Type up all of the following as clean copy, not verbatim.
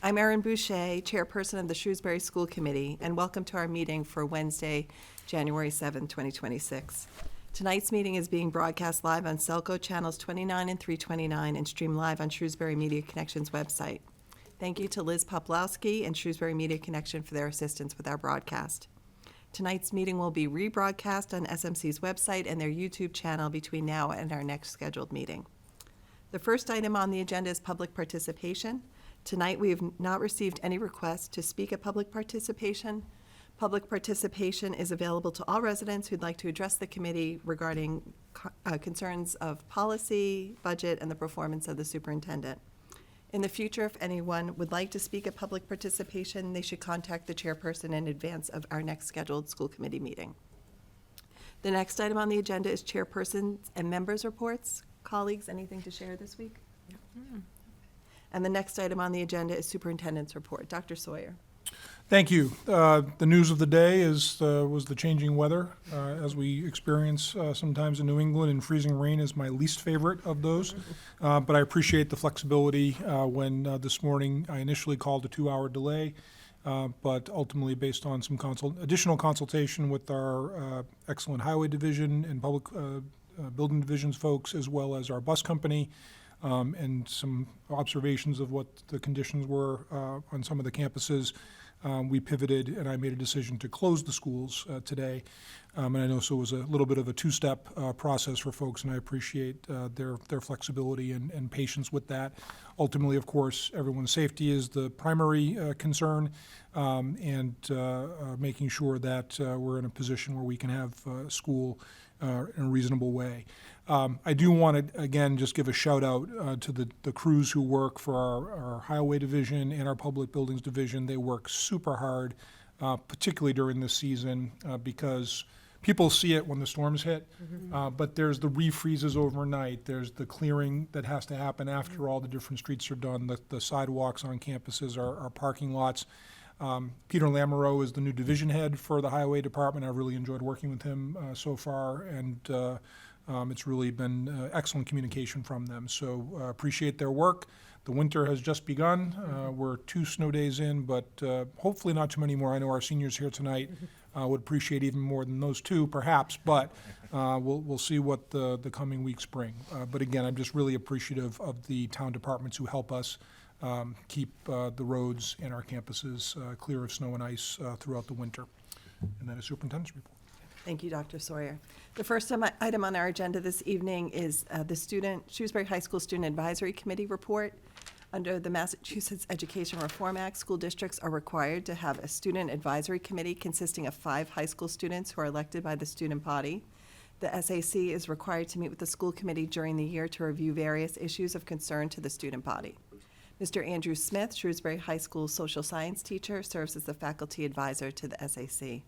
I'm Erin Boucher, Chairperson of the Shrewsbury School Committee, and welcome to our meeting for Wednesday, January 7, 2026. Tonight's meeting is being broadcast live on Selco channels 29 and 329 and streamed live on Shrewsbury Media Connection's website. Thank you to Liz Poplowski and Shrewsbury Media Connection for their assistance with our broadcast. Tonight's meeting will be rebroadcast on SMC's website and their YouTube channel between now and our next scheduled meeting. The first item on the agenda is public participation. Tonight, we have not received any requests to speak at public participation. Public participation is available to all residents who'd like to address the committee regarding concerns of policy, budget, and the performance of the superintendent. In the future, if anyone would like to speak at public participation, they should contact the chairperson in advance of our next scheduled school committee meeting. The next item on the agenda is chairpersons and members' reports. Colleagues, anything to share this week? And the next item on the agenda is superintendent's report. Dr. Sawyer. Thank you. The news of the day was the changing weather, as we experience sometimes in New England, and freezing rain is my least favorite of those. But I appreciate the flexibility when this morning I initially called a 2-hour delay, but ultimately based on some additional consultation with our excellent highway division and public building divisions folks, as well as our bus company, and some observations of what the conditions were on some of the campuses. We pivoted, and I made a decision to close the schools today. And I know so it was a little bit of a two-step process for folks, and I appreciate their flexibility and patience with that. Ultimately, of course, everyone's safety is the primary concern, and making sure that we're in a position where we can have school in a reasonable way. I do want to, again, just give a shout out to the crews who work for our highway division and our public buildings division. They work super hard, particularly during this season, because people see it when the storms hit, but there's the refreezes overnight. There's the clearing that has to happen after all the different streets are done. The sidewalks on campuses are parking lots. Peter Lamoureux is the new division head for the highway department. I've really enjoyed working with him so far, and it's really been excellent communication from them. So appreciate their work. The winter has just begun. We're 2 snow days in, but hopefully not too many more. I know our seniors here tonight would appreciate even more than those 2, perhaps, but we'll see what the coming weeks bring. But again, I'm just really appreciative of the town departments who help us keep the roads and our campuses clear of snow and ice throughout the winter. And then a superintendent's report. Thank you, Dr. Sawyer. The first item on our agenda this evening is the Shrewsbury High School Student Advisory Committee report. Under the Massachusetts Education Reform Act, school districts are required to have a student advisory committee consisting of 5 high school students who are elected by the student body. The SAC is required to meet with the school committee during the year to review various issues of concern to the student body. Mr. Andrew Smith, Shrewsbury High School social science teacher, serves as the faculty advisor to the SAC.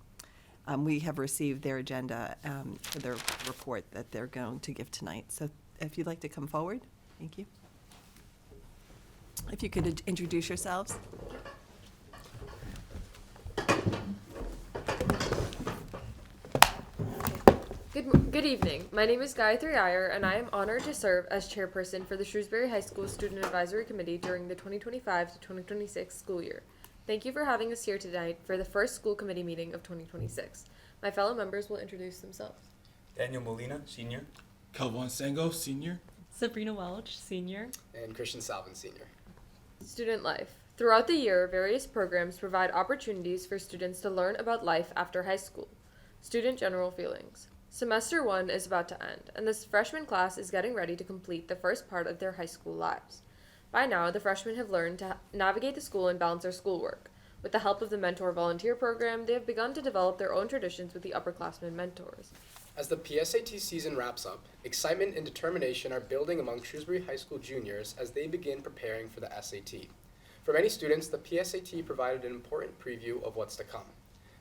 We have received their agenda for their report that they're going to give tonight. So if you'd like to come forward, thank you. If you could introduce yourselves. Good evening. My name is Gayatri Iyer, and I am honored to serve as chairperson for the Shrewsbury High School Student Advisory Committee during the 2025 to 2026 school year. Thank you for having us here tonight for the first school committee meeting of 2026. My fellow members will introduce themselves. Daniel Molina, Senior. Calvin Sango, Senior. Sabrina Welch, Senior. And Christian Salvin, Senior. Student life. Throughout the year, various programs provide opportunities for students to learn about life after high school. Student general feelings. Semester 1 is about to end, and this freshman class is getting ready to complete the first part of their high school lives. By now, the freshmen have learned to navigate the school and balance their schoolwork. With the help of the Mentor Volunteer Program, they have begun to develop their own traditions with the upperclassmen mentors. As the PSAT season wraps up, excitement and determination are building among Shrewsbury High School juniors as they begin preparing for the SAT. For many students, the PSAT provided an important preview of what's to come.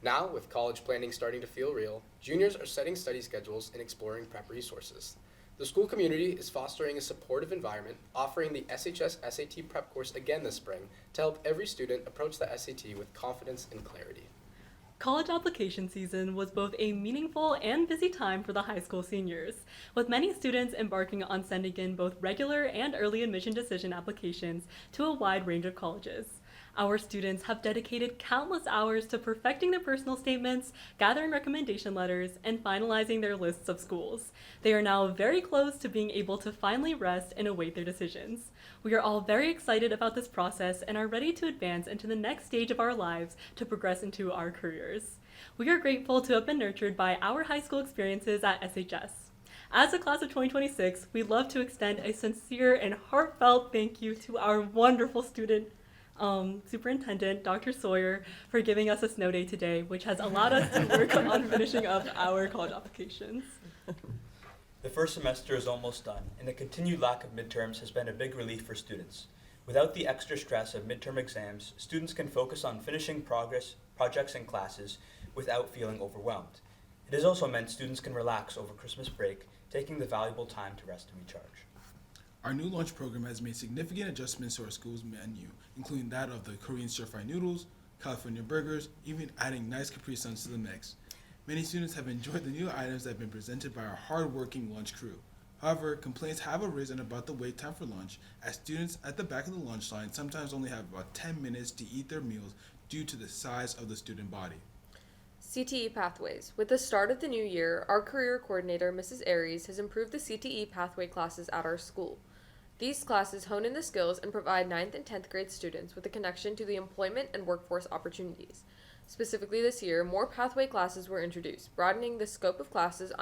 Now, with college planning starting to feel real, juniors are setting study schedules and exploring prep resources. The school community is fostering a supportive environment, offering the SHS SAT prep course again this spring to help every student approach the SAT with confidence and clarity. College application season was both a meaningful and busy time for the high school seniors, with many students embarking on sending in both regular and early admission decision applications to a wide range of colleges. Our students have dedicated countless hours to perfecting their personal statements, gathering recommendation letters, and finalizing their lists of schools. They are now very close to being able to finally rest and await their decisions. We are all very excited about this process and are ready to advance into the next stage of our lives to progress into our careers. We are grateful to have been nurtured by our high school experiences at SHS. As a class of 2026, we'd love to extend a sincere and heartfelt thank you to our wonderful student superintendent, Dr. Sawyer, for giving us a snow day today, which has allowed us to work on finishing up our college applications. The first semester is almost done, and the continued lack of midterms has been a big relief for students. Without the extra stress of midterm exams, students can focus on finishing projects and classes without feeling overwhelmed. It has also meant students can relax over Christmas break, taking the valuable time to rest and recharge. Our new lunch program has made significant adjustments to our school's menu, including that of the Korean stir-fried noodles, California burgers, even adding nice Capri Suns to the mix. Many students have enjoyed the new items that have been presented by our hard-working lunch crew. However, complaints have arisen about the wait time for lunch, as students at the back of the lunch line sometimes only have about 10 minutes to eat their meals due to the size of the student body. CTE Pathways. With the start of the new year, our career coordinator, Mrs. Aries, has improved the CTE pathway classes at our school. These classes hone in the skills and provide 9th and 10th grade students with a connection to the employment and workforce opportunities. Specifically this year, more pathway classes were introduced, broadening the scope of classes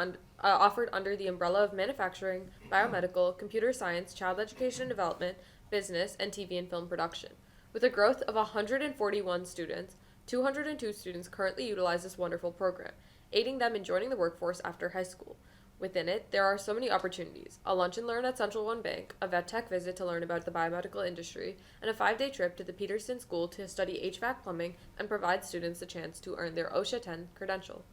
offered under the umbrella of manufacturing, biomedical, computer science, child education and development, business, and TV and film production. With a growth of 141 students, 202 students currently utilize this wonderful program, aiding them in joining the workforce after high school. Within it, there are so many opportunities: a lunch and learn at Central One Bank, a vet tech visit to learn about the biomedical industry, and a 5-day trip to the Peterson School to study HVAC plumbing and provide students the chance to earn their OSHA 10 credential.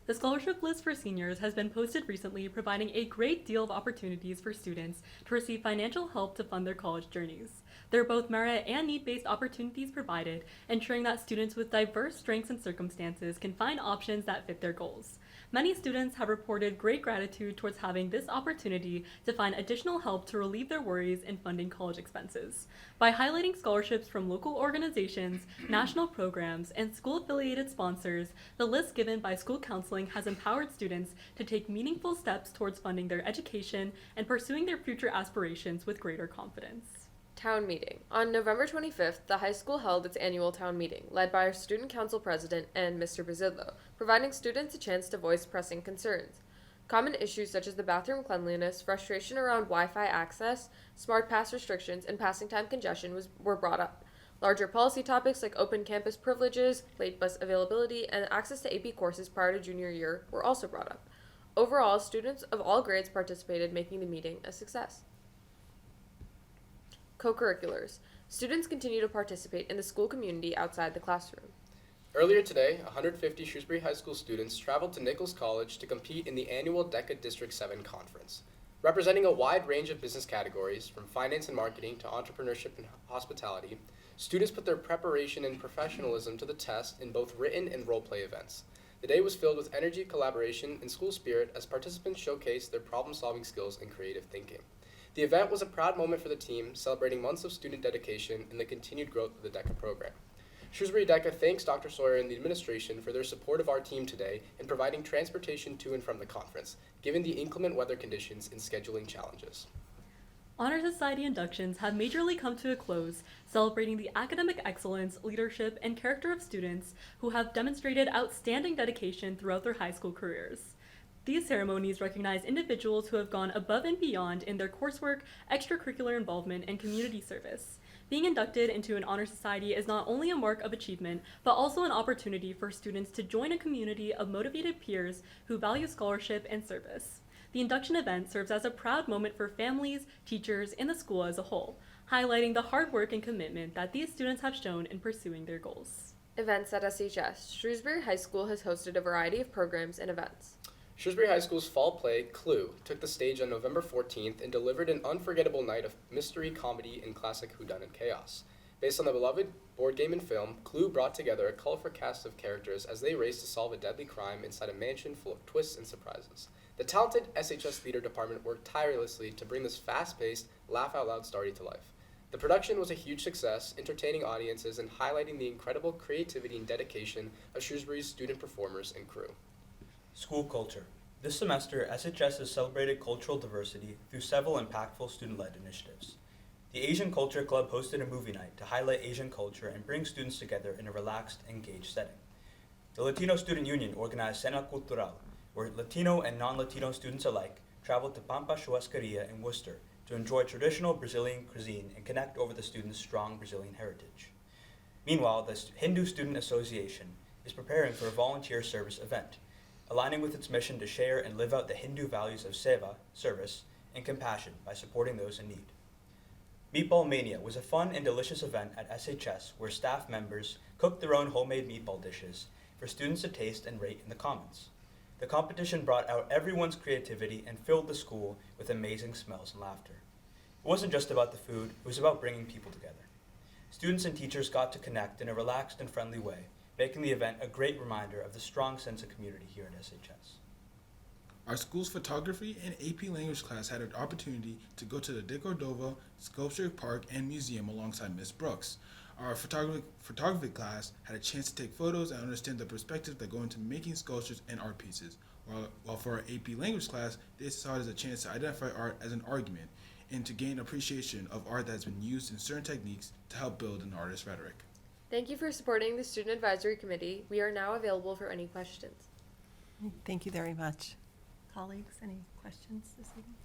The scholarship list for seniors has been posted recently, providing a great deal of opportunities for students to receive financial help to fund their college journeys. There are both merit and need-based opportunities provided, ensuring that students with diverse strengths and circumstances can find options that fit their goals. Many students have reported great gratitude towards having this opportunity to find additional help to relieve their worries in funding college expenses. By highlighting scholarships from local organizations, national programs, and school-affiliated sponsors, the list given by school counseling has empowered students to take meaningful steps towards funding their education and pursuing their future aspirations with greater confidence. Town meeting. On November 25th, the high school held its annual town meeting, led by our student council president and Mr. Basillo, providing students a chance to voice pressing concerns. Common issues such as the bathroom cleanliness, frustration around Wi-Fi access, smart pass restrictions, and passing time congestion were brought up. Larger policy topics like open campus privileges, late bus availability, and access to AP courses prior to junior year were also brought up. Overall, students of all grades participated, making the meeting a success. Co-curriculars. Students continue to participate in the school community outside the classroom. Earlier today, 150 Shrewsbury High School students traveled to Nichols College to compete in the annual DECA District 7 conference. Representing a wide range of business categories, from finance and marketing to entrepreneurship and hospitality, students put their preparation and professionalism to the test in both written and role-play events. The day was filled with energy, collaboration, and school spirit as participants showcased their problem-solving skills and creative thinking. The event was a proud moment for the team, celebrating months of student dedication and the continued growth of the DECA program. Shrewsbury DECA thanks Dr. Sawyer and the administration for their support of our team today in providing transportation to and from the conference, given the inclement weather conditions and scheduling challenges. Honor Society inductions have majorly come to a close, celebrating the academic excellence, leadership, and character of students who have demonstrated outstanding dedication throughout their high school careers. These ceremonies recognize individuals who have gone above and beyond in their coursework, extracurricular involvement, and community service. Being inducted into an honor society is not only a mark of achievement, but also an opportunity for students to join a community of motivated peers who value scholarship and service. The induction event serves as a proud moment for families, teachers, and the school as a whole, highlighting the hard work and commitment that these students have shown in pursuing their goals. Events at SHS. Shrewsbury High School has hosted a variety of programs and events. Shrewsbury High School's fall play, Clue, took the stage on November 14th and delivered an unforgettable night of mystery, comedy, and classic whodunit chaos. Based on the beloved board game and film, Clue brought together a colorful cast of characters as they raced to solve a deadly crime inside a mansion full of twists and surprises. The talented SHS theater department worked tirelessly to bring this fast-paced, laugh-out-loud story to life. The production was a huge success, entertaining audiences and highlighting the incredible creativity and dedication of Shrewsbury's student performers and crew. School culture. This semester, SHS has celebrated cultural diversity through several impactful student-led initiatives. The Asian Culture Club hosted a movie night to highlight Asian culture and bring students together in a relaxed, engaged setting. The Latino Student Union organized Cena Cultural, where Latino and non-Latino students alike traveled to Pampa Churrascaria in Worcester to enjoy traditional Brazilian cuisine and connect over the students' strong Brazilian heritage. Meanwhile, the Hindu Student Association is preparing for a volunteer service event, aligning with its mission to share and live out the Hindu values of seva, service, and compassion by supporting those in need. Meatball Mania was a fun and delicious event at SHS where staff members cooked their own homemade meatball dishes for students to taste and rate in the comments. The competition brought out everyone's creativity and filled the school with amazing smells and laughter. It wasn't just about the food, it was about bringing people together. Students and teachers got to connect in a relaxed and friendly way, making the event a great reminder of the strong sense of community here at SHS. Our school's photography and AP language class had an opportunity to go to the De Cordova Sculpture Park and Museum alongside Miss Brooks. Our photography class had a chance to take photos and understand the perspectives that go into making sculptures and art pieces, while for our AP language class, they saw it as a chance to identify art as an argument and to gain appreciation of art that has been used in certain techniques to help build an artist's rhetoric. Thank you for supporting the Student Advisory Committee. We are now available for any questions. Thank you very much. Colleagues, any questions this evening?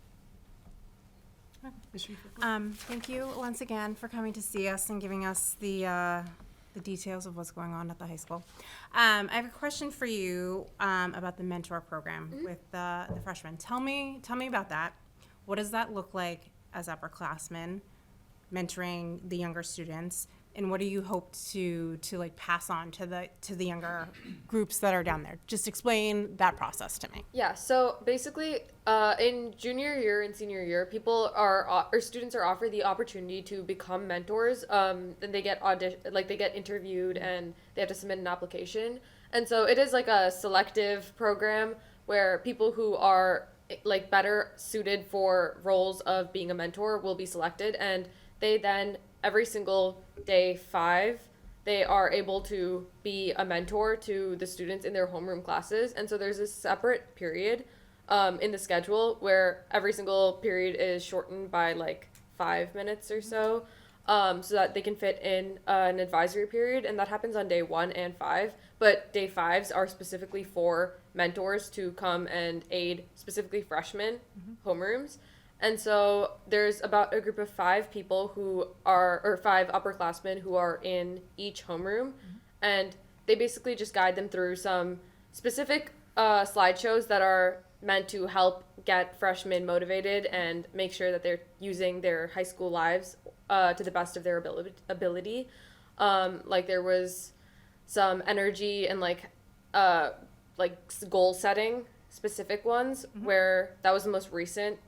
Ms. Riefel? Thank you once again for coming to see us and giving us the details of what's going on at the high school. I have a question for you about the mentor program with the freshmen. Tell me about that. What does that look like as upperclassmen mentoring the younger students? And what do you hope to like pass on to the younger groups that are down there? Just explain that process to me. Yeah, so basically, in junior year and senior year, students are offered the opportunity to become mentors. Then they get they get interviewed and they have to submit an application. And so it is like a selective program where people who are like better suited for roles of being a mentor will be selected, and they then every single day 5, they are able to be a mentor to the students in their homeroom classes. And so there's a separate period in the schedule where every single period is shortened by like 5 minutes or so that they can fit in an advisory period. And that happens on day 1 and 5. But day 5s are specifically for mentors to come and aid specifically freshmen homerooms. And so there's about a group of 5 people who are, or 5 upperclassmen who are in each homeroom, and they basically just guide them through some specific slideshows that are meant to help get freshmen motivated and make sure that they're using their high school lives to the best of their ability. Like there was some energy and like goal setting specific ones where that was the most recent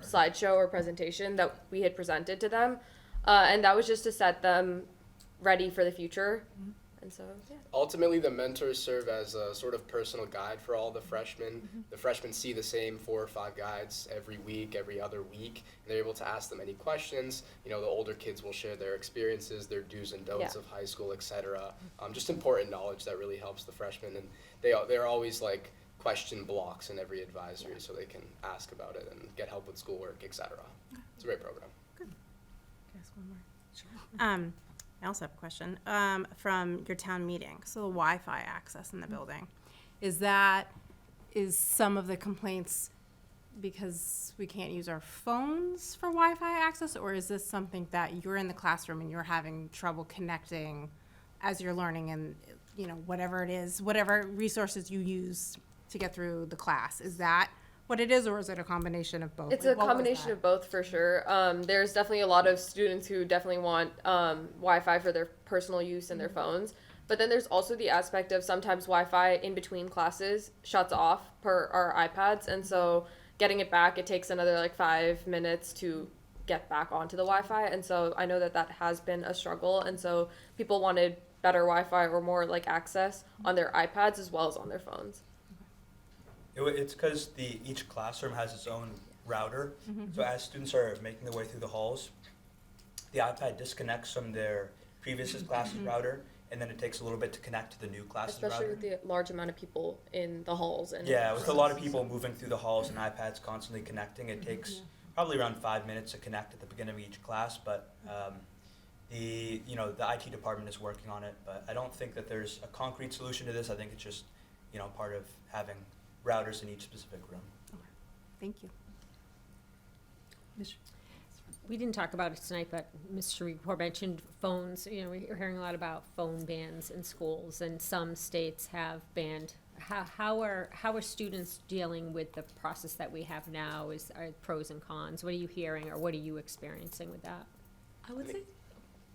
slideshow or presentation that we had presented to them, and that was just to set them ready for the future. And so Ultimately, the mentors serve as a sort of personal guide for all the freshmen. The freshmen see the same 4 or 5 guides every week, every other week, and they're able to ask them any questions. You know, the older kids will share their experiences, their do's and don'ts of high school, etc. Just important knowledge that really helps the freshmen, and they're always like question blocks in every advisory so they can ask about it and get help with schoolwork, etc. It's a great program. Can I ask one more? Sure. I also have a question from your town meeting. So the Wi-Fi access in the building, is some of the complaints because we can't use our phones for Wi-Fi access, or is this something that you're in the classroom and you're having trouble connecting as you're learning, and whatever it is, whatever resources you use to get through the class? Is that what it is, or is it a combination of both? it's a combination of both for sure. There's definitely a lot of students who definitely want Wi-Fi for their personal use and their phones. But then there's also the aspect of sometimes Wi-Fi in between classes shuts off per our iPads. And so getting it back, it takes another like 5 minutes to get back onto the Wi-Fi. And so I know that has been a struggle. And so people wanted better Wi-Fi or more like access on their iPads as well as on their phones. It's because each classroom has its own router. So as students are making their way through the halls, the iPad disconnects from their previous class's router, and then it takes a little bit to connect to the new class's Especially router. with the large amount of people in the halls and. Yeah, with a lot of people moving through the halls and iPads constantly connecting, it takes probably around 5 minutes to connect at the beginning of each class, but the IT department is working on it, but I don't think that there's a concrete solution to this. I think it's just, part of having routers in each specific room. Thank you. We didn't talk about it tonight, but Mr. Report mentioned phones. We're hearing a lot about phone bans in schools, and some states have banned. How are students dealing with the process that we have now? Are pros and cons? What are you hearing, or what are you experiencing with that? I would say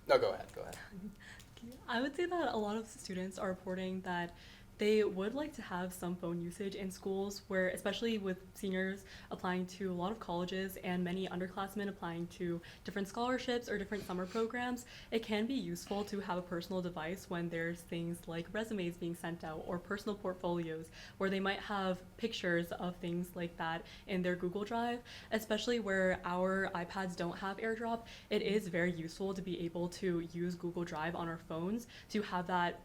No, go ahead. I would say that a lot of students are reporting that they would like to have some phone usage in schools, where especially with seniors applying to a lot of colleges and many underclassmen applying to different scholarships or different summer programs, it can be useful to have a personal device when there's things like resumes being sent out or personal portfolios where they might have pictures of things like that in their Google Drive, especially where our iPads don't have AirDrop. It is very useful to be able to use Google Drive on our phones, to have that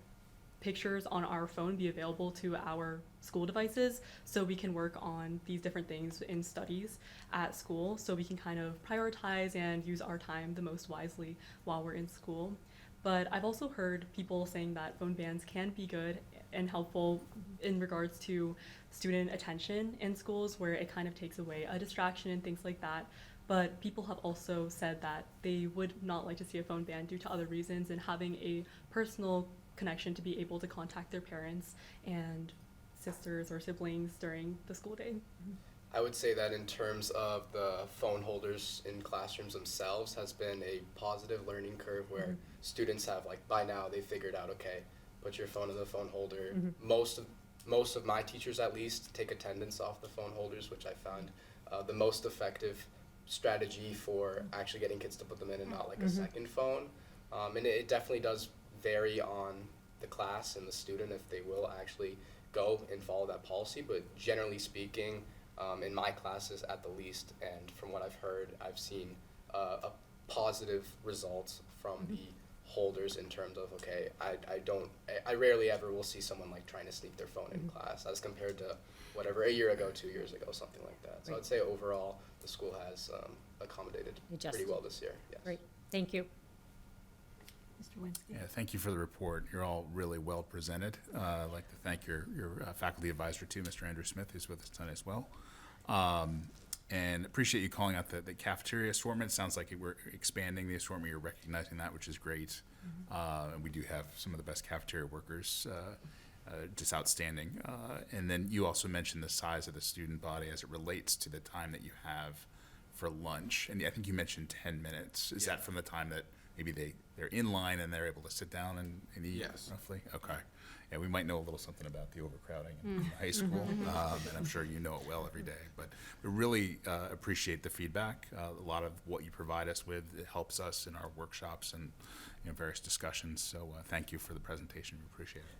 pictures on our phone be available to our school devices, so we can work on these different things in studies at school, so we can kind of prioritize and use our time the most wisely while we're in school. But I've also heard people saying that phone bans can be good and helpful in regards to student attention in schools, where it kind of takes away a distraction and things like that. But people have also said that they would not like to see a phone ban due to other reasons, and having a personal connection to be able to contact their parents and sisters or siblings during the school day. I would say that in terms of the phone holders in classrooms themselves has been a positive learning curve where students have, by now they figured out, okay, put your phone in the phone holder. Most of my teachers at least take attendance off the phone holders, which I found the most effective strategy for actually getting kids to put them in and not a second phone. And it definitely does vary on the class and the student if they will actually go and follow that policy, but generally speaking, in my classes at the least, and from what I've heard, I've seen a positive results from the holders in terms of, okay, I rarely ever will see someone trying to sneak their phone in class as compared to whatever, a year ago, 2 years ago, something like that. So Right. I'd say overall the school has accommodated pretty well this year. Yes. Great, thank you. Mr. Winsky? Yeah, thank you for the report. You're all really well presented. I'd like to thank your faculty advisor too, Mr. Andrew Smith, who's with us tonight as well. And appreciate you calling out the cafeteria assortment. Sounds like we're expanding the assortment. You're recognizing that, which is great. And we do have some of the best cafeteria workers, just outstanding. And then you also mentioned the size of the student body as it relates to the time that you have for lunch. And I think you mentioned 10 minutes. Is that from the time that maybe they're in line and they're able to sit down and eat, Yes. roughly? Okay. Yeah, we might know a little something about the overcrowding in high school, and I'm sure you know it well every day. But we really appreciate the feedback. A lot of what you provide us with, it helps us in our workshops and various discussions. So thank you for the presentation. We appreciate it.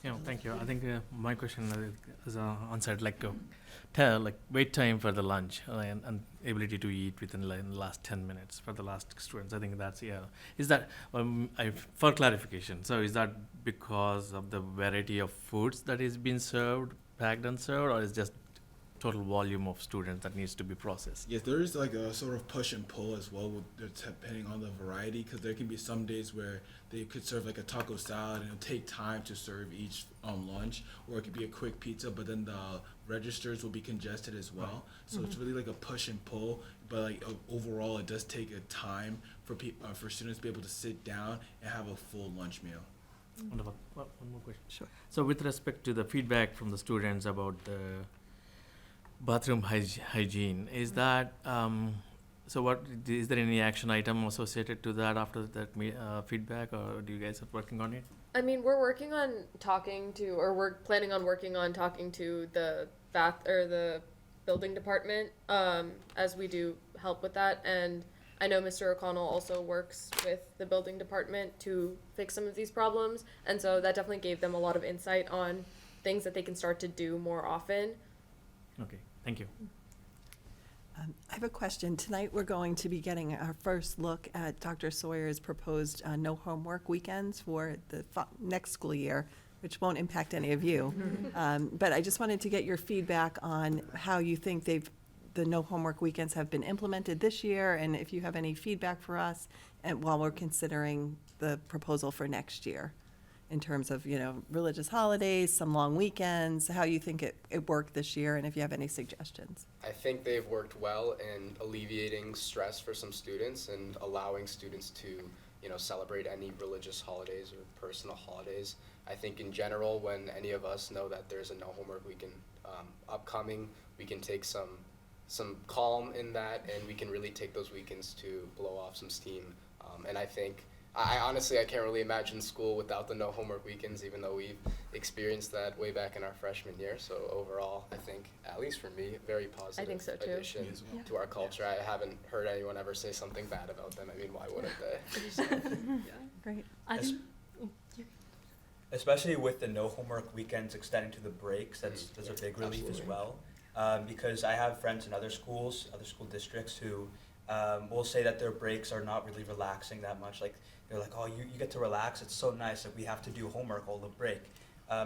Yeah, thank you. I think my question is answered, wait time for the lunch and ability to eat within the last 10 minutes for the last students. I think that's, Is that, for clarification, so is that because of the variety of foods that is being served, packed and served, or is just total volume of students that needs to be processed? Yes, there is a sort of push and pull as well, depending on the variety, because there can be some days where they could serve a taco salad and it'll take time to serve each lunch, or it could be a quick pizza, but then the registers will be congested as well. So it's really a push and pull, but overall it does take a time for students to be able to sit down and have a full lunch meal. Wonderful. One more question. Sure. So with respect to the feedback from the students about the bathroom hygiene, is that so what is there any action item associated to that after that feedback, or do you guys are working on it? I mean, we're working on we're planning on working on talking to the the building department, as we do help with that. And I know Mr. O'Connell also works with the building department to fix some of these problems. And so that definitely gave them a lot of insight on things that they can start to do more often. Okay, thank you. I have a question. Tonight, we're going to be getting our first look at Dr. Sawyer's proposed no homework weekends for the next school year, which won't impact any of you. But I just wanted to get your feedback on how you think the no homework weekends have been implemented this year, and if you have any feedback for us, and while we're considering the proposal for next year, in terms of, religious holidays, some long weekends, how you think it worked this year, and if you have any suggestions. I think they've worked well in alleviating stress for some students and allowing students to, celebrate any religious holidays or personal holidays. I think in general, when any of us know that there's a no homework weekend upcoming, we can take some calm in that, and we can really take those weekends to blow off some steam. And I think, I honestly can't really imagine school without the no homework weekends, even though we've experienced that way back in our freshman year. So overall, I think, at least for me, very positive think so, too. addition Me as well. to our culture. I haven't heard anyone ever say something bad about them. I mean, why wouldn't they? Great. I Yes. think, oh, you- Especially with the no homework weekends extending to the breaks, that's a big relief as Absolutely. well. Because I have friends in other school districts who will say that their breaks are not really relaxing that much. Like, they're like, oh, you get to relax, it's so nice that we have to do homework all the break. I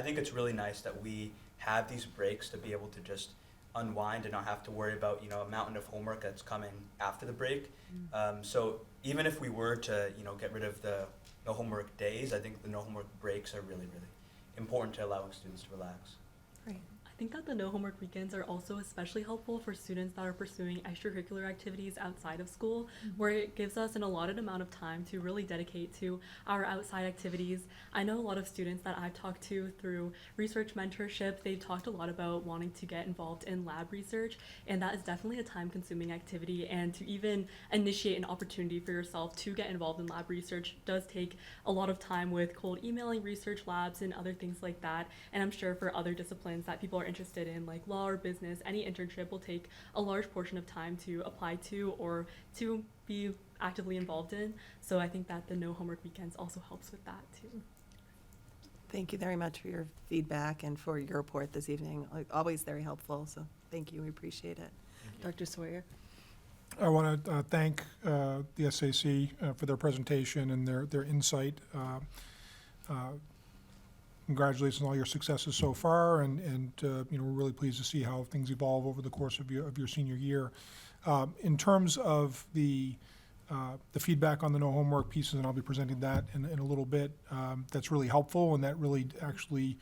think it's really nice that we have these breaks to be able to just unwind and not have to worry about, a mountain of homework that's coming after the break. So even if we were to, get rid of the no homework days, I think the no homework breaks are really, really important to allowing students to relax. Great. I think that the no homework weekends are also especially helpful for students that are pursuing extracurricular activities outside of school, where it gives us an allotted amount of time to really dedicate to our outside activities. I know a lot of students that I've talked to through research mentorship, they've talked a lot about wanting to get involved in lab research, and that is definitely a time-consuming activity, and to even initiate an opportunity for yourself to get involved in lab research does take a lot of time with cold emailing research labs and other things like that, and I'm sure for other disciplines that people are interested in, like law or business, any internship will take a large portion of time to apply to or to be actively involved in. So I think that the no homework weekends also helps with that too. Thank you very much for your feedback and for your report this evening. Always very helpful, so thank you, we appreciate it. Dr. Sawyer? I want to thank the SAC for their presentation and their insight. Congratulations on all your successes so far, and we're really pleased to see how things evolve over the course of your senior year. In terms of the feedback on the no homework pieces, and I'll be presenting that in a little bit, that's really helpful, and that really actually,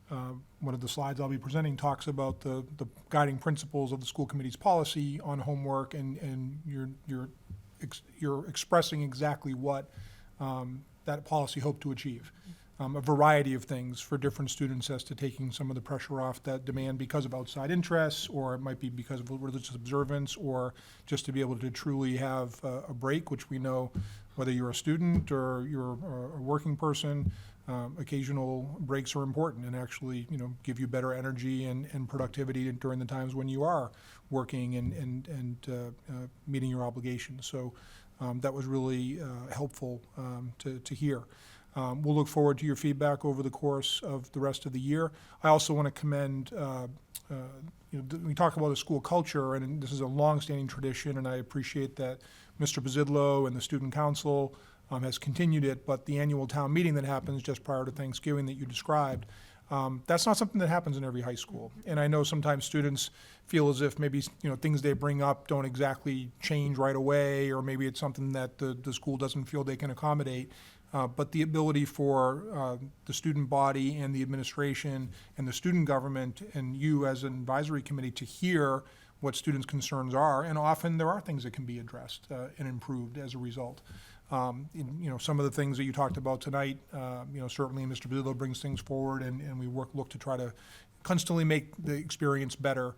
one of the slides I'll be presenting talks about the guiding principles of the school committee's policy on homework, and you're expressing exactly what that policy hoped to achieve. A variety of things for different students as to taking some of the pressure off that demand because of outside interests, or it might be because of religious observance, or just to be able to truly have a break, which we know, whether you're a student or you're a working person, occasional breaks are important and actually, give you better energy and productivity during the times when you are working and meeting your obligations. So that was really helpful to hear. We'll look forward to your feedback over the course of the rest of the year. I also want to commend, we talk about a school culture, and this is a long-standing tradition, and I appreciate that Mr. Bazidlo and the Student Council has continued it, but the annual town meeting that happens just prior to Thanksgiving that you described, that's not something that happens in every high school. And I know sometimes students feel as if maybe, things they bring up don't exactly change right away, or maybe it's something that the school doesn't feel they can accommodate. But the ability for the student body and the administration and the student government and you as an advisory committee to hear what students' concerns are, and often there are things that can be addressed and improved as a result. Some of the things that you talked about tonight, certainly Mr. Bazillo brings things forward, and we look to try to constantly make the experience better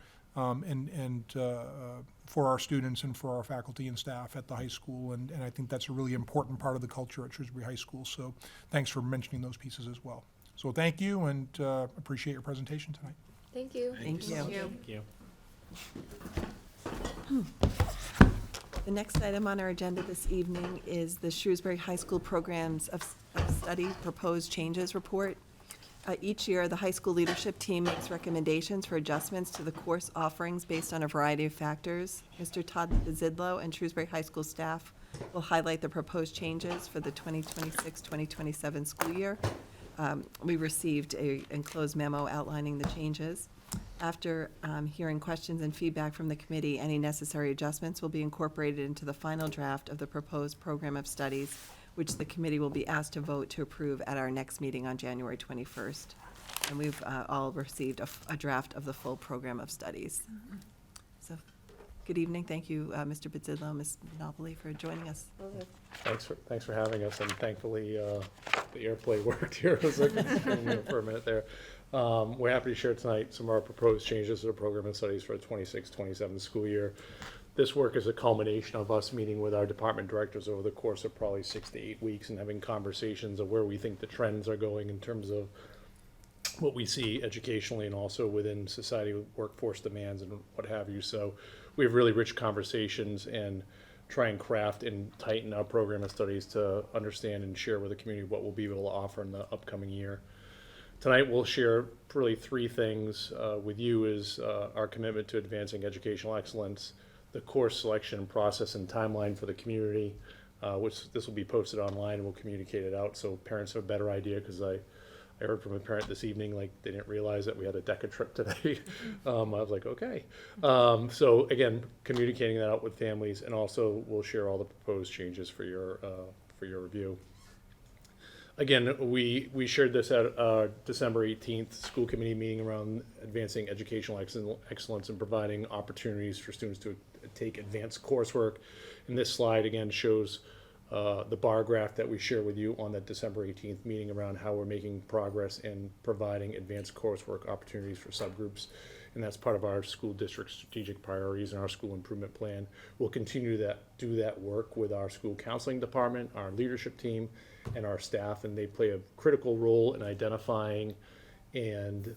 for our students and for our faculty and staff at the high school, and I think that's a really important part of the culture at Shrewsbury High School. So thanks for mentioning those pieces as well. So thank you, and appreciate your presentation tonight. Thank you. Thank you. Thank you. The next item on our agenda this evening is the Shrewsbury High School Programs of Study Proposed Changes Report. Each year, the high school leadership team makes recommendations for adjustments to the course offerings based on a variety of factors. Mr. Todd Zidlow and Shrewsbury High School staff will highlight the proposed changes for the 2026-2027 school year. We received a enclosed memo outlining the changes. After hearing questions and feedback from the committee, any necessary adjustments will be incorporated into the final draft of the proposed program of studies, which the committee will be asked to vote to approve at our next meeting on January 21st. And we've all received a draft of the full program of studies. So, good evening. Thank you, Mr. Bitzidlo, Ms. Monopoly, for joining us. Thanks for having us, and thankfully, the airplay worked here. It was like for a minute there. We're happy to share tonight some of our proposed changes to the program of studies for the 26-27 school year. This work is a culmination of us meeting with our department directors over the course of probably 6 to 8 weeks and having conversations of where we think the trends are going in terms of what we see educationally and also within society workforce demands and what have you. So we have really rich conversations and try and craft and tighten our program of studies to understand and share with the community what we'll be able to offer in the upcoming year. Tonight we'll share really 3 things with you: is our commitment to advancing educational excellence, the course selection process and timeline for the community, which this will be posted online and we'll communicate it out so parents have a better idea, because I heard from a parent this evening, like, they didn't realize that we had a DECA trip today. I was like, okay. So again, communicating that out with families, and also we'll share all the proposed changes for your review. Again, we shared this at our December 18th school committee meeting around advancing educational excellence and providing opportunities for students to take advanced coursework. And this slide again shows the bar graph that we share with you on that December 18th meeting around how we're making progress in providing advanced coursework opportunities for subgroups. And that's part of our school district strategic priorities and our school improvement plan. We'll continue to do that work with our school counseling department, our leadership team, and our staff, and they play a critical role in identifying and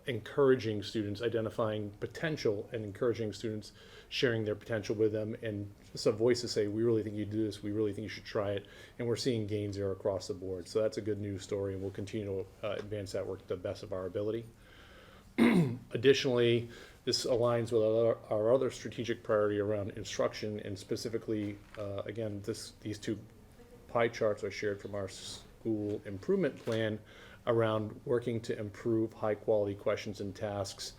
encouraging students, identifying potential and encouraging students, sharing their potential with them, and just a voice to say, we really think you do this, we really think you should try it, and we're seeing gains there across the board. So that's a good news story, and we'll continue to advance that work to the best of our ability. Additionally, this aligns with our other strategic priority around instruction, and specifically, again, these 2 pie charts are shared from our school improvement plan around working to improve high quality questions and tasks,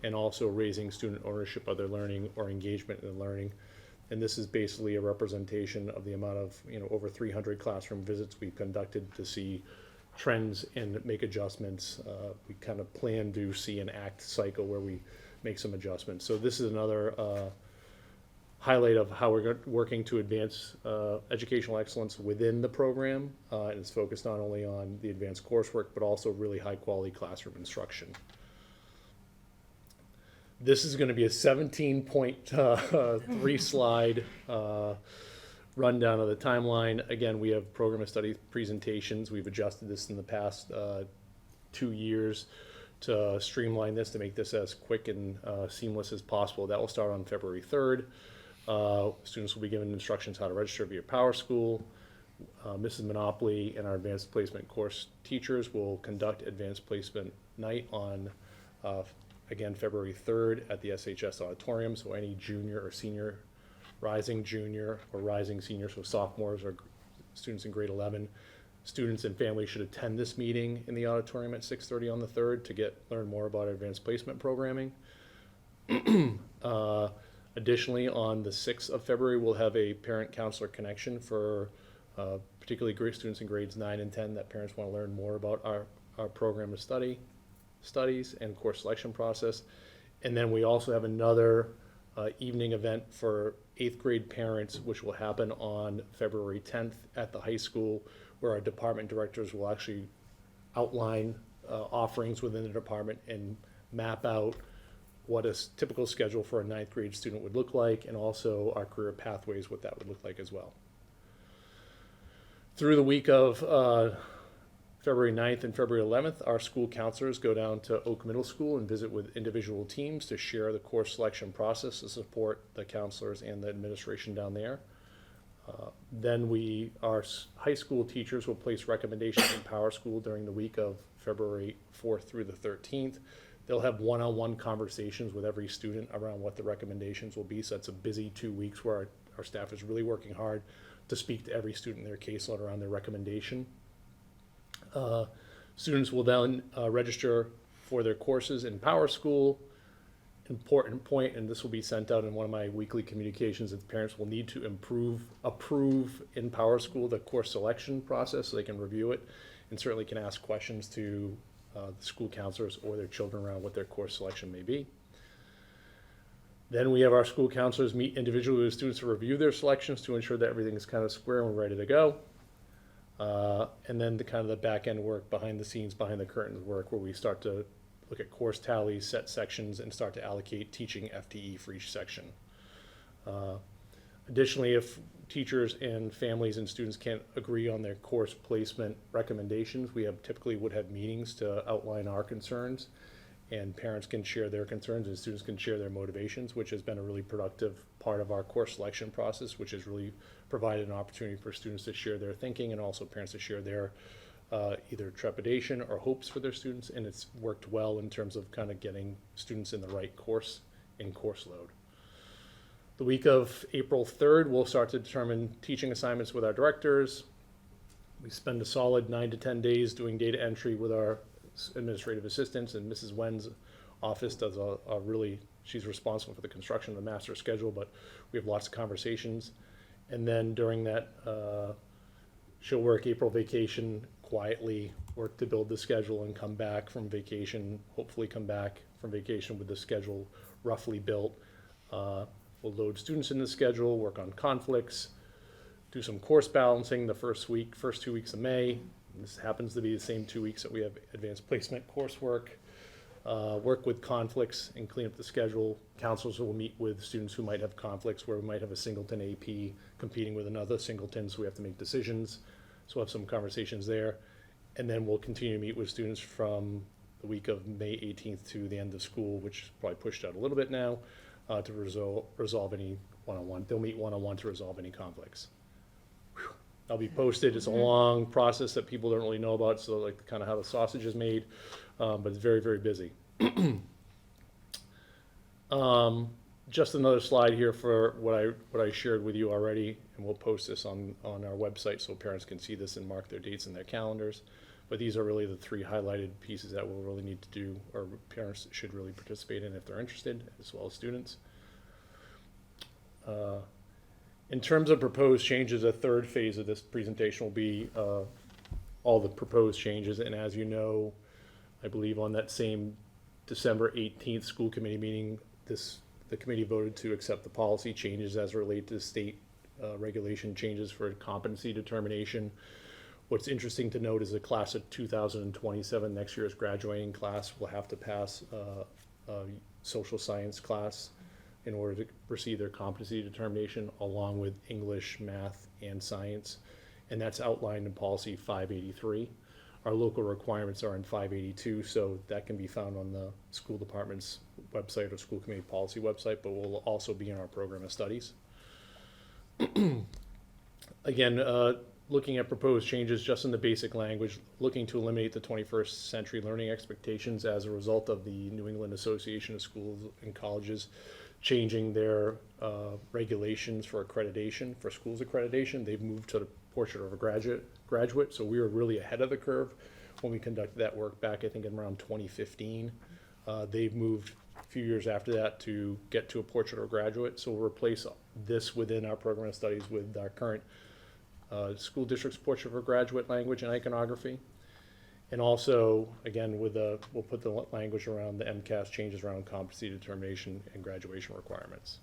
and also raising student ownership of their learning or engagement in learning. And this is basically a representation of the amount of, over 300 classroom visits we've conducted to see trends and make adjustments. We kind of plan to see an act cycle where we make some adjustments. So this is another highlight of how we're working to advance educational excellence within the program. And it's focused not only on the advanced coursework, but also really high quality classroom instruction. This is going to be a 17.3 slide rundown of the timeline. Again, we have program of study presentations. We've adjusted this in the past 2 years to streamline this, to make this as quick and seamless as possible. That will start on February 3rd. Students will be given instructions how to register via PowerSchool. Mrs. Monopoly and our advanced placement course teachers will conduct advanced placement night on, again, February 3rd at the SHS auditorium. So any junior or senior, rising junior or rising senior, so sophomores or students in grade 11, students and families should attend this meeting in the auditorium at 6:30 on the 3rd to learn more about advanced placement programming. Additionally, on the 6th of February, we'll have a parent counselor connection for particularly great students in grades 9 and 10 that parents want to learn more about our program of studies and course selection process. And then we also have another evening event for 8th grade parents, which will happen on February 10th at the high school, where our department directors will actually outline offerings within the department and map out what a typical schedule for a 9th grade student would look like, and also our career pathways, what that would look like as well. Through the week of February 9th and February 11th, our school counselors go down to Oak Middle School and visit with individual teams to share the course selection process to support the counselors and the administration down there. Then our high school teachers will place recommendations in Power School during the week of February 4th through the 13th. They'll have one-on-one conversations with every student around what the recommendations will be. So it's a busy 2 weeks where our staff is really working hard to speak to every student in their caseload around their recommendation. Students will then register for their courses in Power School. Important point, and this will be sent out in one of my weekly communications, that parents will need to approve in Power School the course selection process so they can review it, and certainly can ask questions to the school counselors or their children around what their course selection may be. Then we have our school counselors meet individually with students to review their selections to ensure that everything is kind of square and ready to go. And then the back end work, behind the scenes, behind the curtains work, where we start to look at course tallies, set sections, and start to allocate teaching FTE for each section. Additionally, if teachers and families and students can't agree on their course placement recommendations, we typically would have meetings to outline our concerns, and parents can share their concerns and students can share their motivations, which has been a really productive part of our course selection process, which has really provided an opportunity for students to share their thinking and also parents to share their either trepidation or hopes for their students, and it's worked well in terms of kind of getting students in the right course and course load. The week of April 3rd, we'll start to determine teaching assignments with our directors. We spend a solid 9 to 10 days doing data entry with our administrative assistants, and Mrs. Wen's office does she's responsible for the construction of the master schedule, but we have lots of conversations. And then during that, she'll work April vacation quietly, work to build the schedule, and come back from vacation, hopefully come back from vacation with the schedule roughly built. We'll load students in the schedule, work on conflicts, do some course balancing the first 2 weeks of May. This happens to be the same 2 weeks that we have advanced placement coursework. Work with conflicts and clean up the schedule. Counselors will meet with students who might have conflicts, where we might have a singleton AP competing with another singleton, so we have to make decisions. So we'll have some conversations there. And then we'll continue to meet with students from the week of May 18th to the end of school, which is probably pushed out a little bit now, to resolve any one-on-one. They'll meet one-on-one to resolve any conflicts. That'll be posted. It's a long process that people don't really know about, so like kind of how the sausage is made, but it's very, very busy. Just another slide here for what I shared with you already, and we'll post this on our website so parents can see this and mark their dates in their calendars. But these are really the 3 highlighted pieces that we'll really need to do, or parents should really participate in if they're interested, as well as students. In terms of proposed changes, a third phase of this presentation will be all the proposed changes. And as you know, I believe on that same December 18th school committee meeting, the committee voted to accept the policy changes as relate to state regulation changes for competency determination. What's interesting to note is the class of 2027, next year's graduating class, will have to pass a social science class in order to receive their competency determination, along with English, math, and science. And that's outlined in policy 583. Our local requirements are in 582, so that can be found on the school department's website or school committee policy website, but will also be in our program of studies. Again, looking at proposed changes just in the basic language, looking to eliminate the 21st century learning expectations as a result of the New England Association of Schools and Colleges changing their regulations for accreditation, for schools accreditation. They've moved to the portrait of a graduate, so we were really ahead of the curve when we conducted that work back, I think, in around 2015. They've moved a few years after that to get to a portrait of a graduate, so we'll replace this within our program of studies with our current school district's portrait of a graduate language and iconography. And also, again, we'll put the language around the MCAS changes around competency determination and graduation requirements.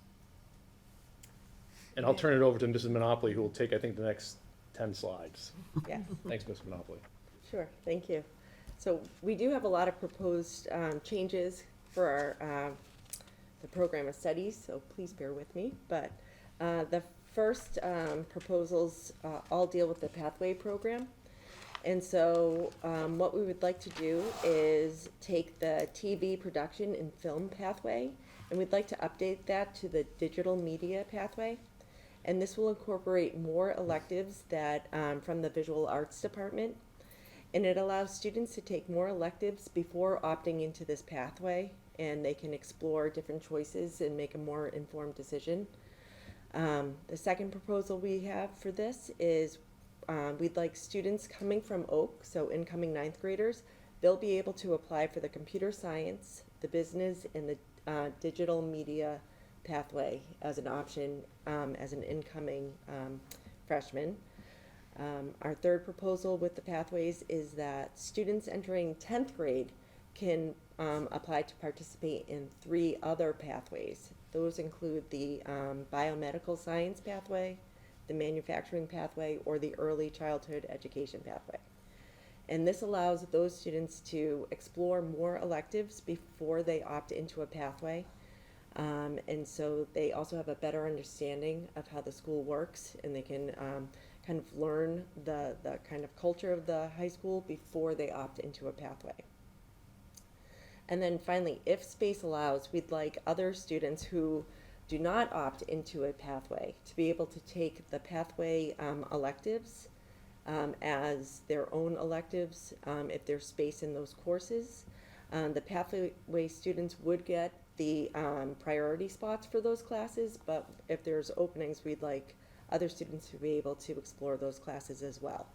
And I'll turn it over to Mrs. Monopoly, who will take, I think, the next 10 slides. Yeah, Thanks, Mrs. Monopoly. sure, thank you. So we do have a lot of proposed changes for the program of studies, so please bear with me. But the first proposals all deal with the pathway program. And so what we would like to do is take the TV production and film pathway, and we'd like to update that to the digital media pathway. And this will incorporate more electives that, from the visual arts department. And it allows students to take more electives before opting into this pathway, and they can explore different choices and make a more informed decision. The second proposal we have for this is we'd like students coming from Oak, so incoming ninth graders, they'll be able to apply for the computer science, the business, and the digital media pathway as an option as an incoming freshman. Our third proposal with the pathways is that students entering 10th grade can apply to participate in 3 other pathways. Those include the biomedical science pathway, the manufacturing pathway, or the early childhood education pathway. And this allows those students to explore more electives before they opt into a pathway. And so they also have a better understanding of how the school works, and they can kind of learn the kind of culture of the high school before they opt into a pathway. And then finally, if space allows, we'd like other students who do not opt into a pathway to be able to take the pathway electives as their own electives if there's space in those courses. The pathway students would get the priority spots for those classes, but if there's openings, we'd like other students to be able to explore those classes as well.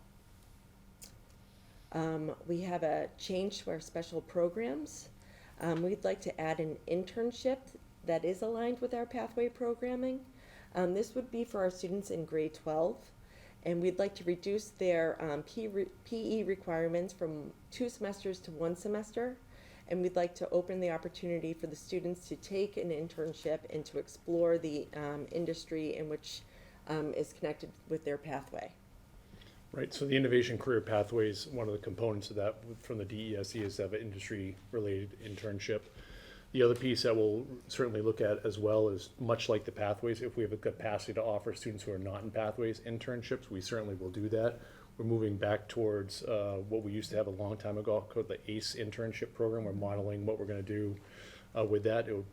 We have a change to our special programs. We'd like to add an internship that is aligned with our pathway programming. This would be for our students in grade 12, and we'd like to reduce their PE requirements from 2 semesters to 1 semester. And we'd like to open the opportunity for the students to take an internship and to explore the industry in which is connected with their pathway. Right, so the Innovation Career Pathways, one of the components of that from the DESE is to have an industry-related internship. The other piece that we'll certainly look at as well is, much like the pathways, if we have a capacity to offer students who are not in pathways internships, we certainly will do that. We're moving back towards what we used to have a long time ago called the ACE internship program. We're modeling what we're going to do with that. It will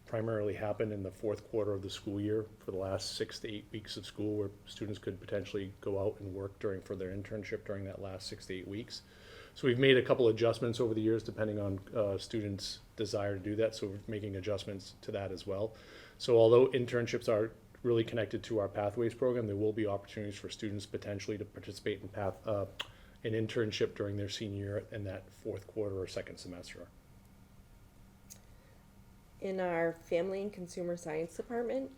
primarily happen in the 4th quarter of the school year for the last 6 to 8 weeks of school, where students could potentially go out and work for their internship during that last 6 to 8 weeks. So we've made a couple adjustments over the years depending on students' desire to do that, so we're making adjustments to that as well. So although internships are really connected to our Pathways program, there will be opportunities for students potentially to participate in an internship during their senior year in that 4th quarter or 2nd semester. In our Family and Consumer Science department,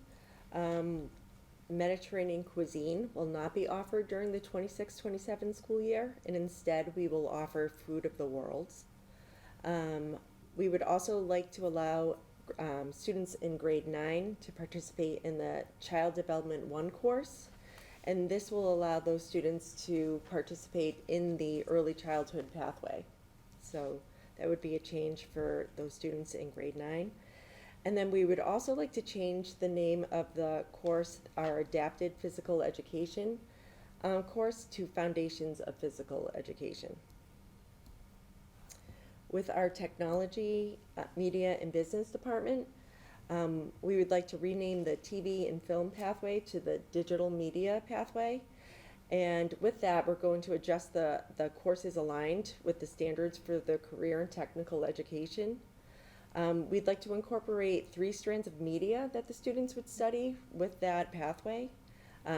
Mediterranean cuisine will not be offered during the 26-27 school year, and instead we will offer food of the worlds. We would also like to allow students in grade 9 to participate in the Child Development 1 course, and this will allow those students to participate in the early childhood pathway. So that would be a change for those students in grade 9. And then we would also like to change the name of the course, our Adapted Physical Education course, to Foundations of Physical Education. With our Technology, Media, and Business department, we would like to rename the TV and Film pathway to the Digital Media pathway. And with that, we're going to adjust the courses aligned with the standards for the career and technical education. We'd like to incorporate 3 strands of media that the students would study with that pathway.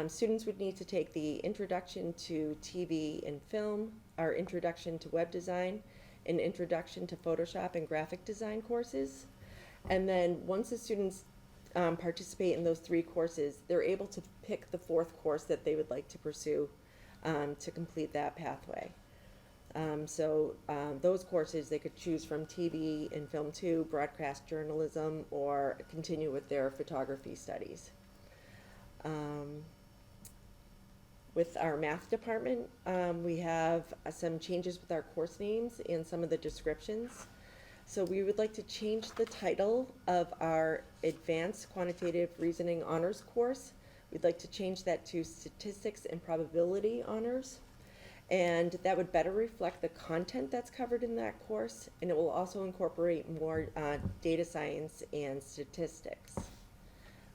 Students would need to take the Introduction to TV and Film, our Introduction to Web Design, and Introduction to Photoshop and Graphic Design courses. And then once the students participate in those 3 courses, they're able to pick the 4th course that they would like to pursue to complete that pathway. Those courses they could choose from TV and Film 2, broadcast journalism, or continue with their photography studies. With our math department, we have some changes with our course names and some of the descriptions. So we would like to change the title of our Advanced Quantitative Reasoning Honors course. We'd like to change that to Statistics and Probability Honors. And that would better reflect the content that's covered in that course, and it will also incorporate more data science and statistics.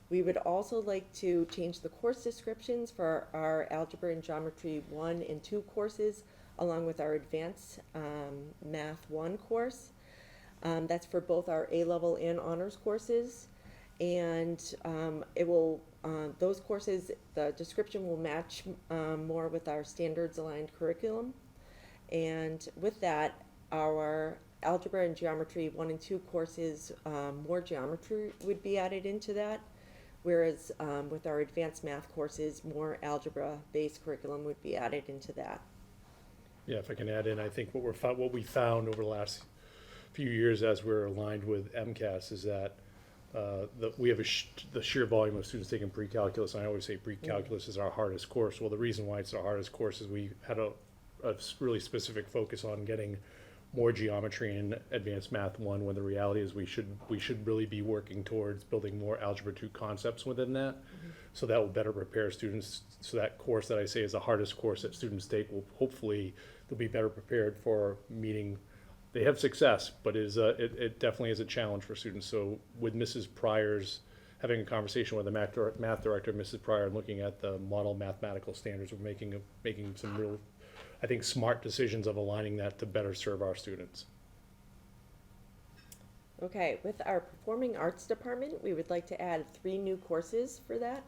We would also like to change the course descriptions for our Algebra and Geometry 1 and 2 courses, along with our Advanced Math 1 course. That's for both our A-level and honors courses. And those courses, the description will match more with our standards-aligned curriculum. And with that, our Algebra and Geometry 1 and 2 courses, more geometry would be added into that. Whereas with our advanced math courses, more algebra-based curriculum would be added into that. Yeah, if I can add in, I think what we found over the last few years as we're aligned with MCAS is that we have the sheer volume of students taking pre-calculus, and I always say pre-calculus is our hardest course. Well, the reason why it's our hardest course is we had a really specific focus on getting more geometry in advanced math 1, when the reality is we should really be working towards building more algebra 2 concepts within that. So that will better prepare students. So that course that I say is the hardest course that students take will hopefully they'll be better prepared for meeting. They have success, but it definitely is a challenge for students. So with Mrs. Pryor's having a conversation with the math director, Mrs. Pryor, and looking at the model mathematical standards, we're making some real, I think, smart decisions of aligning that to better serve our students. Okay, with our Performing Arts Department, we would like to add 3 new courses for that.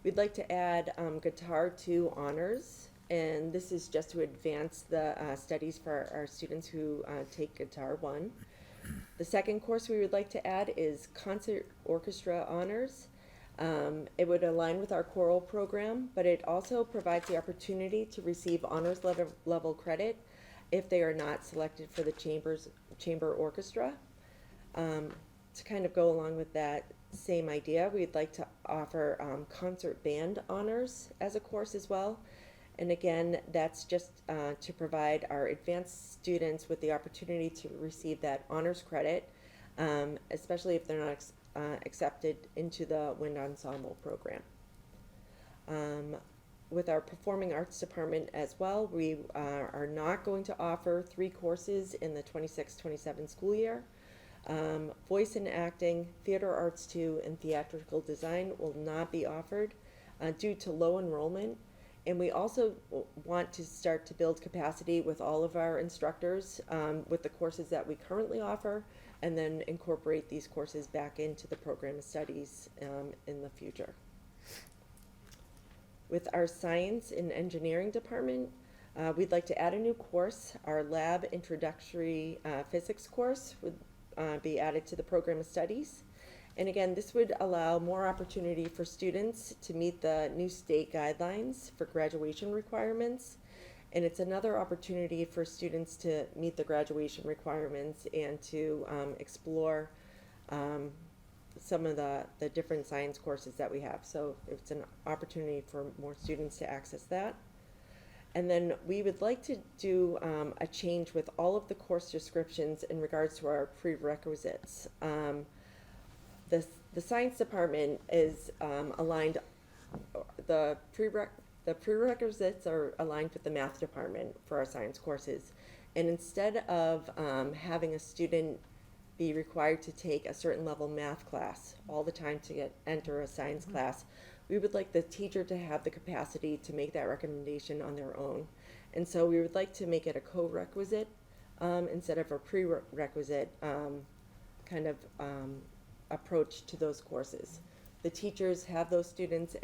We'd like to add Guitar 2 Honors, and this is just to advance the studies for our students who take Guitar 1. The second course we would like to add is Concert Orchestra Honors. It would align with our choral program, but it also provides the opportunity to receive honors level credit if they are not selected for the chamber orchestra. To kind of go along with that same idea, we'd like to offer concert band honors as a course as well. And again, that's just to provide our advanced students with the opportunity to receive that honors credit, especially if they're not accepted into the wind ensemble program. With our Performing Arts Department as well, we are not going to offer 3 courses in the 26-27 school year. Voice and Acting, Theater Arts 2, and Theatrical Design will not be offered due to low enrollment. And we also want to start to build capacity with all of our instructors with the courses that we currently offer, and then incorporate these courses back into the program of studies in the future. With our Science and Engineering Department, we'd like to add a new course. Our Lab Introductory Physics course would be added to the program of studies. And again, this would allow more opportunity for students to meet the new state guidelines for graduation requirements. And it's another opportunity for students to meet the graduation requirements and to explore some of the different science courses that we have. So it's an opportunity for more students to access that. And then we would like to do a change with all of the course descriptions in regards to our prerequisites. The science department is aligned, the prerequisites are aligned with the math department for our science courses. And instead of having a student be required to take a certain level math class all the time to enter a science class, we would like the teacher to have the capacity to make that recommendation on their own. And so we would like to make it a co-requisite instead of a prerequisite kind of approach to those courses. The teachers have those students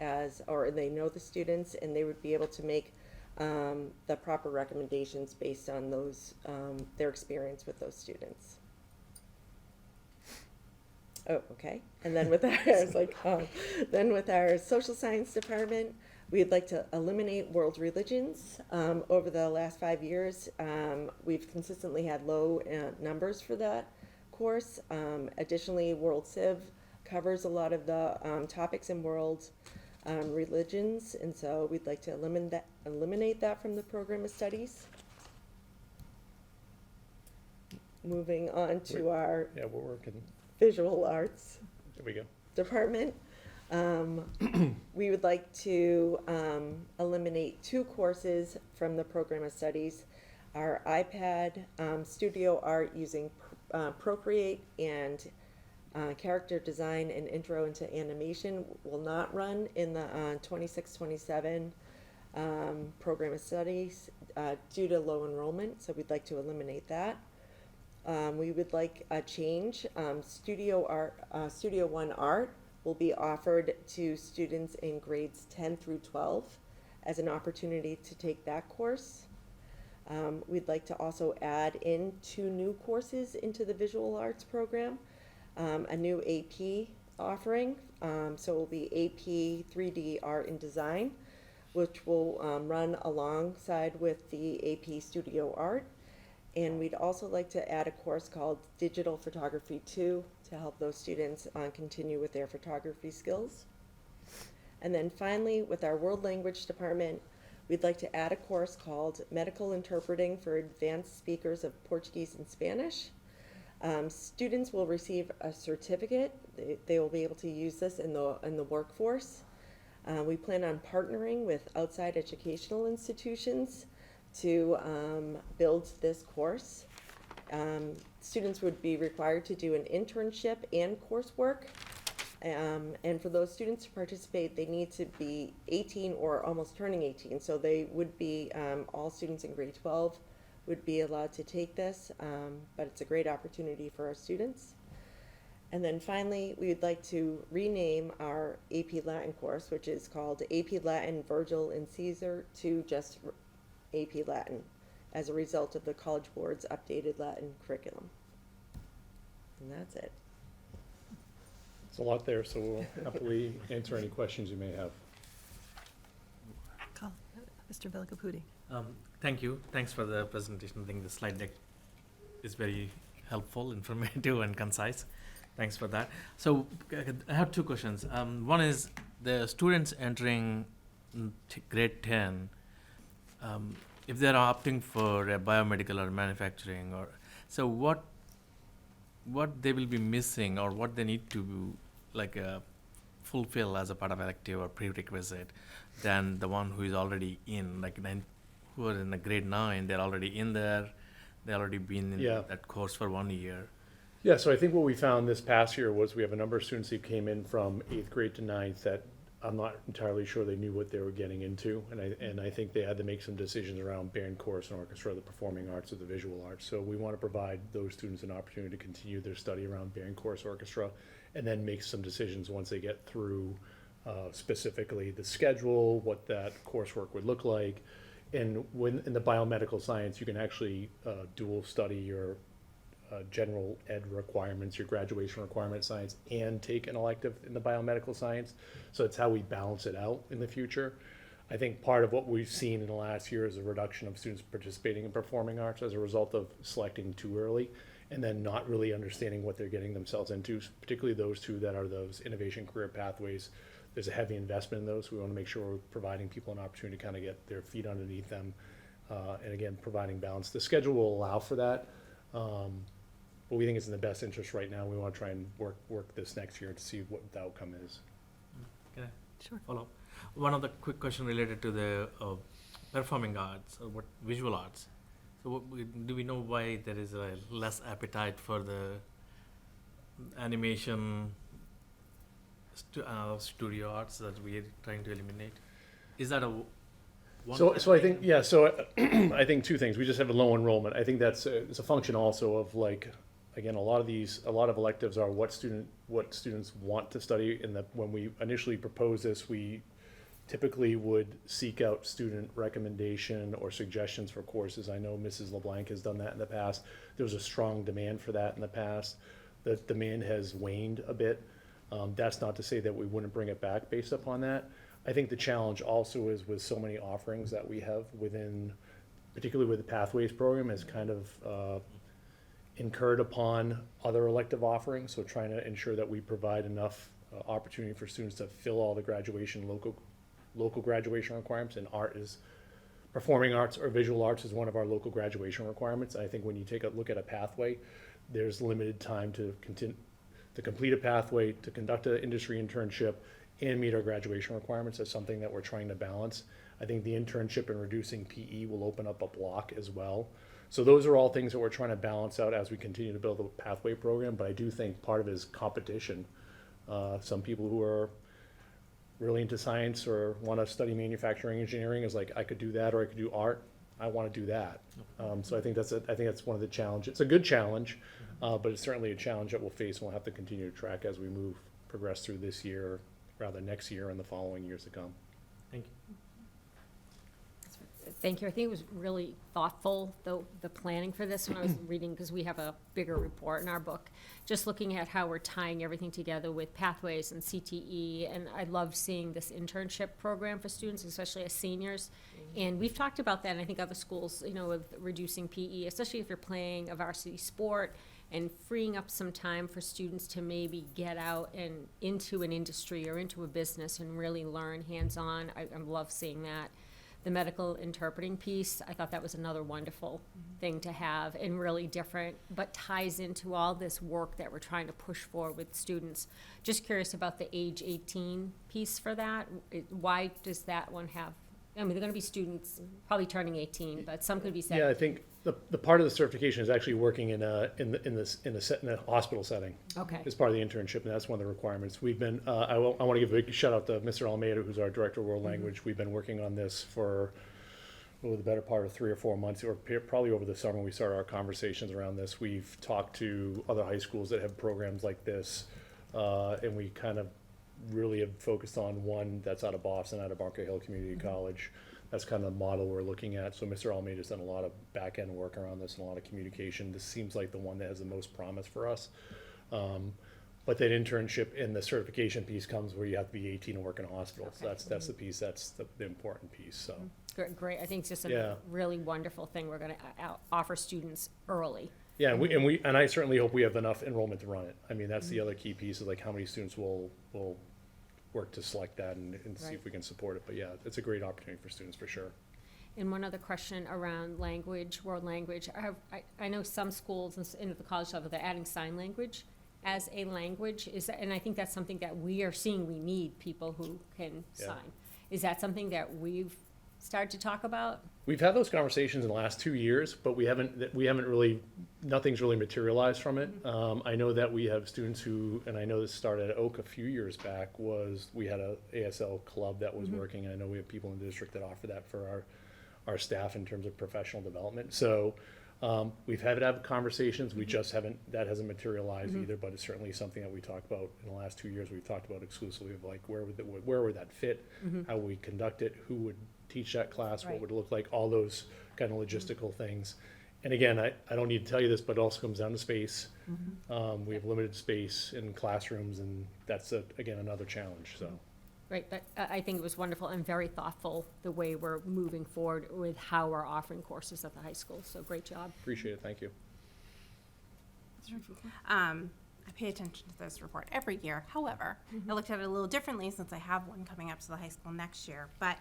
or they know the students, and they would be able to make the proper recommendations based on those, their experience with those students. Oh, okay. And then with our, I was like, then with our social science department, we'd like to eliminate world religions. Over the last 5 years, we've consistently had low numbers for that course. Additionally, World Civ covers a lot of the topics in world religions, and so we'd like to eliminate that from the program of studies. Moving on to our Yeah, we're working. visual arts There we go. department. We would like to eliminate 2 courses from the program of studies. Our iPad studio art using Procreate and Character design and intro into animation will not run in the 26-27 program of studies due to low enrollment, so we'd like to eliminate that. We would like a change. Studio One Art will be offered to students in grades 10 through 12 as an opportunity to take that course. We'd like to also add in 2 new courses into the visual arts program, a new AP offering, so it will be AP 3D Art and Design, which will run alongside with the AP Studio Art. And we'd also like to add a course called Digital Photography 2 to help those students continue with their photography skills. And then finally, with our world language department, we'd like to add a course called Medical Interpreting for Advanced Speakers of Portuguese and Spanish. Students will receive a certificate. They will be able to use this in the workforce. We plan on partnering with outside educational institutions to build this course. Students would be required to do an internship and coursework. And for those students to participate, they need to be 18 or almost turning 18. So they would be, all students in grade 12 would be allowed to take this, but it's a great opportunity for our students. And then finally, we would like to rename our AP Latin course, which is called AP Latin Virgil and Caesar, to just AP Latin as a result of the College Board's updated Latin curriculum. And that's it. It's a lot there, so we'll happily answer any questions you may have. Call. Mr. Velikapudi. Thank you. Thanks for the presentation. I think the slide deck is very helpful, informative, and concise. Thanks for that. So I have 2 questions. One is the students entering grade 10, if they're opting for a biomedical or manufacturing, or so what they will be missing or what they need to fulfill as a part of elective or prerequisite than the one who is already in, who are in the grade 9, they're already in there, they already been in that course for 1 year. Yeah, so I think what we found this past year was we have a number of students who came in from 8th grade to 9th that I'm not entirely sure they knew what they were getting into, and I think they had to make some decisions around band, chorus, and orchestra, the performing arts, or the visual arts. So we want to provide those students an opportunity to continue their study around band, chorus, orchestra, and then make some decisions once they get through specifically the schedule, what that coursework would look like. And when in the biomedical science, you can actually dual study your general ed requirements, your graduation requirement science, and take an elective in the biomedical science. So it's how we balance it out in the future. I think part of what we've seen in the last year is a reduction of students participating in performing arts as a result of selecting too early and then not really understanding what they're getting themselves into, particularly those 2 that are those innovation career pathways. There's a heavy investment in those. We want to make sure we're providing people an opportunity to kind of get their feet underneath them, and again, providing balance. The schedule will allow for that. But we think it's in the best interest right now. We want to try and work this next year to see what the outcome is. Can I Sure. follow up? One other quick question related to the performing arts or what visual arts. So do we know why there is a less appetite for the animation studio arts that we are trying to eliminate? Is that a one So I think, I think 2 things. We just have a low enrollment. I think it's a function also of again, a lot of electives are what students want to study. When we initially proposed this, we typically would seek out student recommendation or suggestions for courses. I know Mrs. LeBlanc has done that in the past. There was a strong demand for that in the past. The demand has waned a bit. That's not to say that we wouldn't bring it back based upon that. I think the challenge also is with so many offerings that we have within, particularly with the Pathways program, is kind of incurred upon other elective offerings. So trying to ensure that we provide enough opportunity for students to fill all the graduation, local graduation requirements, and performing arts or visual arts is one of our local graduation requirements. I think when you take a look at a pathway, there's limited time to complete a pathway, to conduct an industry internship, and meet our graduation requirements. That's something that we're trying to balance. I think the internship and reducing PE will open up a block as well. So those are all things that we're trying to balance out as we continue to build the pathway program, but I do think part of it is competition. Some people who are really into science or want to study manufacturing engineering is like, I could do that, or I could do art. I want to do that. So I think that's one of the challenges. It's a good challenge, but it's certainly a challenge that we'll face and we'll have to continue to track as we progress through this year, or rather next year and the following years to come. Thank you. Thank you. I think it was really thoughtful, the planning for this when I was reading, because we have a bigger report in our book, just looking at how we're tying everything together with pathways and CTE. And I love seeing this internship program for students, especially as seniors. And we've talked about that, and I think other schools, with reducing PE, especially if you're playing a varsity sport, and freeing up some time for students to maybe get out and into an industry or into a business and really learn hands-on. I love seeing that. The medical interpreting piece, I thought that was another wonderful thing to have, and really different, but ties into all this work that we're trying to push for with students. Just curious about the age 18 piece for that. Why does that one have, they're going to be students probably turning 18, but some could be 17. Yeah, I think the part of the certification is actually working in a hospital setting. Okay. As part of the internship, and that's one of the requirements. We've been, I want to give a big shout out to Mr. Almeida, who's our Director of World Language. We've been working on this for the better part of 3 or 4 months, or probably over the summer we started our conversations around this. We've talked to other high schools that have programs like this, and we kind of really have focused on one that's out of Boston, out of Bunker Hill Community College. That's kind of the model we're looking at. So Mr. Almeida's done a lot of back-end work around this and a lot of communication. This seems like the one that has the most promise for us. But that internship and the certification piece comes where you have to be 18 and work in a hospital. So that's the piece, that's the important piece, so. Great. I think it's just a Yeah. really wonderful thing we're going to offer students early. Yeah, and I certainly hope we have enough enrollment to run it. I mean, that's the other key piece, is like how many students will work to select that and see Right. if we can support it. But yeah, it's a great opportunity for students for sure. And one other question around language, world language. I know some schools in the college level, they're adding sign language as a language. And I think that's something that we are seeing. We need people who can Yeah. sign. Is that something that we've started to talk about? We've had those conversations in the last 2 years, but we haven't really, nothing's really materialized from it. I know that we have students who, and I know this started at Oak a few years back, we had a ASL club that was working. I know we have people in the district that offer that for our staff in terms of professional development. So we've had conversations, that hasn't materialized either, but it's certainly something that we talked about in the last 2 years. We've talked about exclusively of like, where would that fit? How would we conduct it? Who would teach that class? What Right. would it look like? All those kind of logistical things. And again, I don't need to tell you this, but it also comes down to space. We have limited space in classrooms, and that's again another challenge, so. Right, but I think it was wonderful and very thoughtful the way we're moving forward with how we're offering courses at the high school. So great job. Appreciate it, thank you. I pay attention to this report every year. However, I looked at it a little differently since I have one coming up to the high school next year. But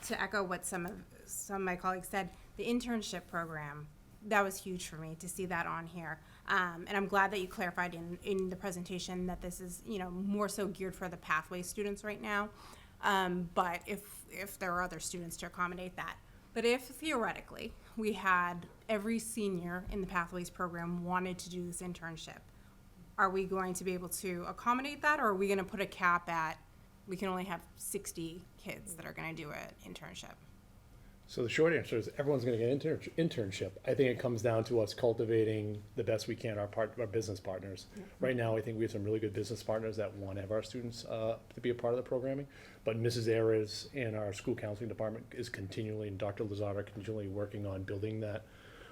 to echo what some of my colleagues said, the internship program, that was huge for me to see that on here. And I'm glad that you clarified in the presentation that this is, more so geared for the pathway students right now. But if there are other students to accommodate that. But if theoretically we had every senior in the Pathways program wanted to do this internship, are we going to be able to accommodate that, or are we going to put a cap at, we can only have 60 kids that are going to do an internship? So the short answer is everyone's going to get an internship. I think it comes down to us cultivating the best we can our business partners. Right now, I think we have some really good business partners that want to have our students to be a part of the programming. But Mrs. Ayres and our school counseling department is continually, and Dr. Lazard are continually working on building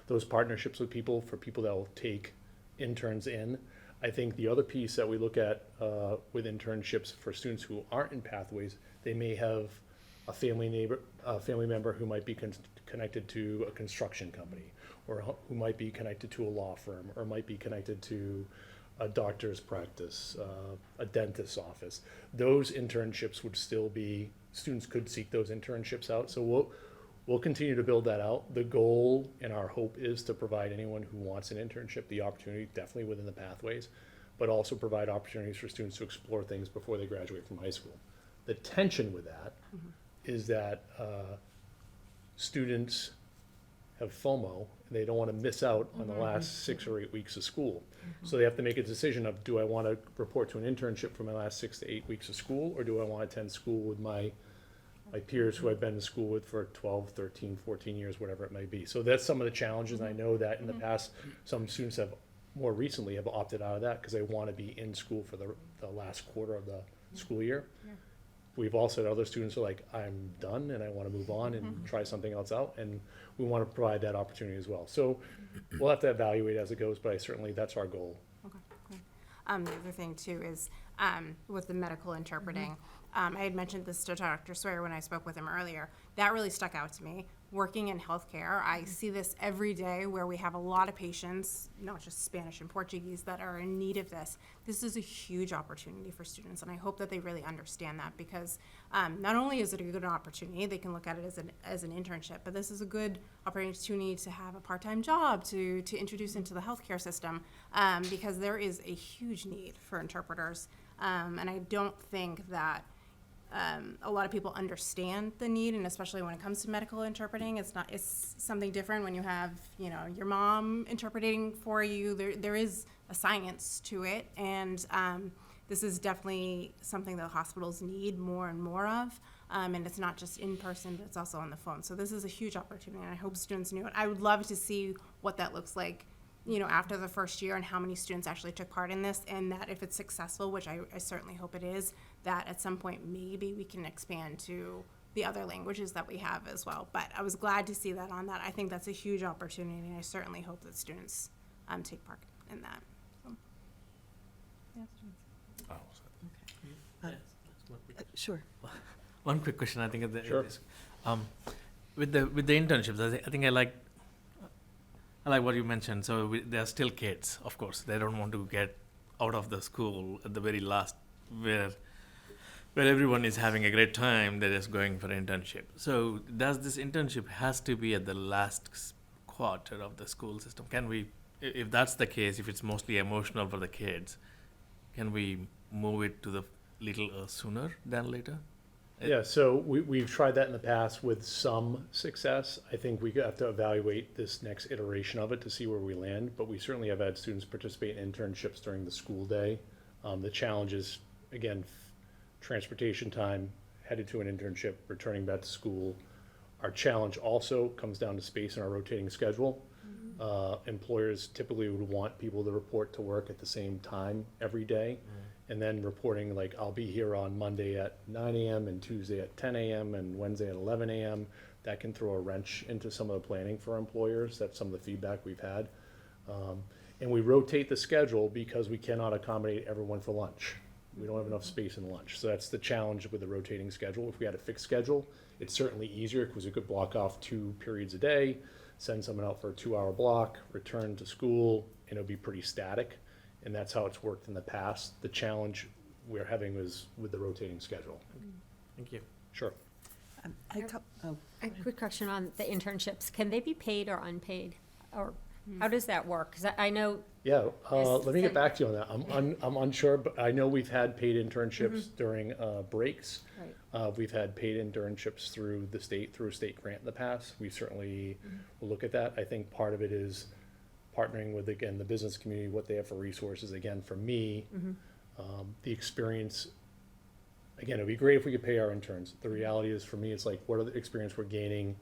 those partnerships with people that will take interns in. I think the other piece that we look at with internships for students who aren't in Pathways, they may have a family member who might be connected to a construction company, or who might be connected to a law firm, or might be connected to a doctor's practice, a dentist's office. Those internships would still be, students could seek those internships out. So we'll continue to build that out. The goal and our hope is to provide anyone who wants an internship the opportunity, definitely within the Pathways, but also provide opportunities for students to explore things before they graduate from high school. The tension with that is that students have FOMO. They don't want to miss out on the last 6 or 8 weeks of school. So they have to make a decision of, do I want to report to an internship for my last 6 to 8 weeks of school, or do I want to attend school with my peers who I've been in school with for 12, 13, 14 years, whatever it may be. So that's some of the challenges. I know that in the past, some students have more recently have opted out of that because they want to be in school for the last quarter of the school year. We've also had other students who are like, I'm done and I want to move on and try something else out, and we want to provide that opportunity as well. So we'll have to evaluate as it goes, but that's our goal. Okay, great. The other thing too is, with the medical interpreting, I had mentioned this to Dr. Sawyer when I spoke with him earlier. That really stuck out to me. Working in healthcare, I see this every day where we have a lot of patients, not just Spanish and Portuguese, that are in need of this. This is a huge opportunity for students, and I hope that they really understand that, because not only is it a good opportunity, they can look at it as an internship, but this is a good opportunity to have a part-time job, to introduce into the healthcare system, because there is a huge need for interpreters, and I don't think that a lot of people understand the need, and especially when it comes to medical interpreting, it's something different when you have, your mom interpreting for you. There is a science to it, and this is definitely something that hospitals need more and more of, and it's not just in person, but it's also on the phone. So this is a huge opportunity, and I hope students knew it. I would love to see what that looks like, after the first year, and how many students actually took part in this, and that if it's successful, which I certainly hope it is, that at some point maybe we can expand to the other languages that we have as well. But I was glad to see that on that. I think that's a huge opportunity, and I certainly hope that students take part in that. So. Sure. One quick question, I think, Sure. with the internships, I think I like what you mentioned. So they are still kids, of course. They don't want to get out of the school at the very last, where everyone is having a great time. They're just going for an internship. So does this internship has to be at the last quarter of the school system? Can we, if that's the case, if it's mostly emotional for the kids, can we move it to the little sooner than later? Yeah, so we've tried that in the past with some success. I think we have to evaluate this next iteration of it to see where we land, but we certainly have had students participate in internships during the school day. The challenge is, again, transportation time, headed to an internship, returning back to school. Our challenge also comes down to space in our rotating schedule. Employers typically would want people to report to work at the same time every day. And then reporting, like, I'll be here on Monday at 9 a.m. and Tuesday at 10 a.m. and Wednesday at 11 a.m. That can throw a wrench into some of the planning for employers. That's some of the feedback we've had. And we rotate the schedule because we cannot accommodate everyone for lunch. We don't have enough space in lunch. So that's the challenge with the rotating schedule. If we had a fixed schedule, it's certainly easier because we could block off 2 periods a day, send someone out for a 2-hour block, return to school, and it'll be pretty static. And that's how it's worked in the past. The challenge we're having is with the rotating schedule. Thank you. Sure. A quick question on the internships. Can they be paid or unpaid? Or how does that work? Because I know. Yeah, let me get back to you on that. I'm unsure, but I know we've had paid internships during breaks. Right. We've had paid internships through a state grant in the past. We certainly will look at that. I think part of it is partnering with, again, the business community, what they have for resources. Again, for me, the experience, again, it'd be great if we could pay our interns. The reality is, for me, it's like, what are the experience we're gaining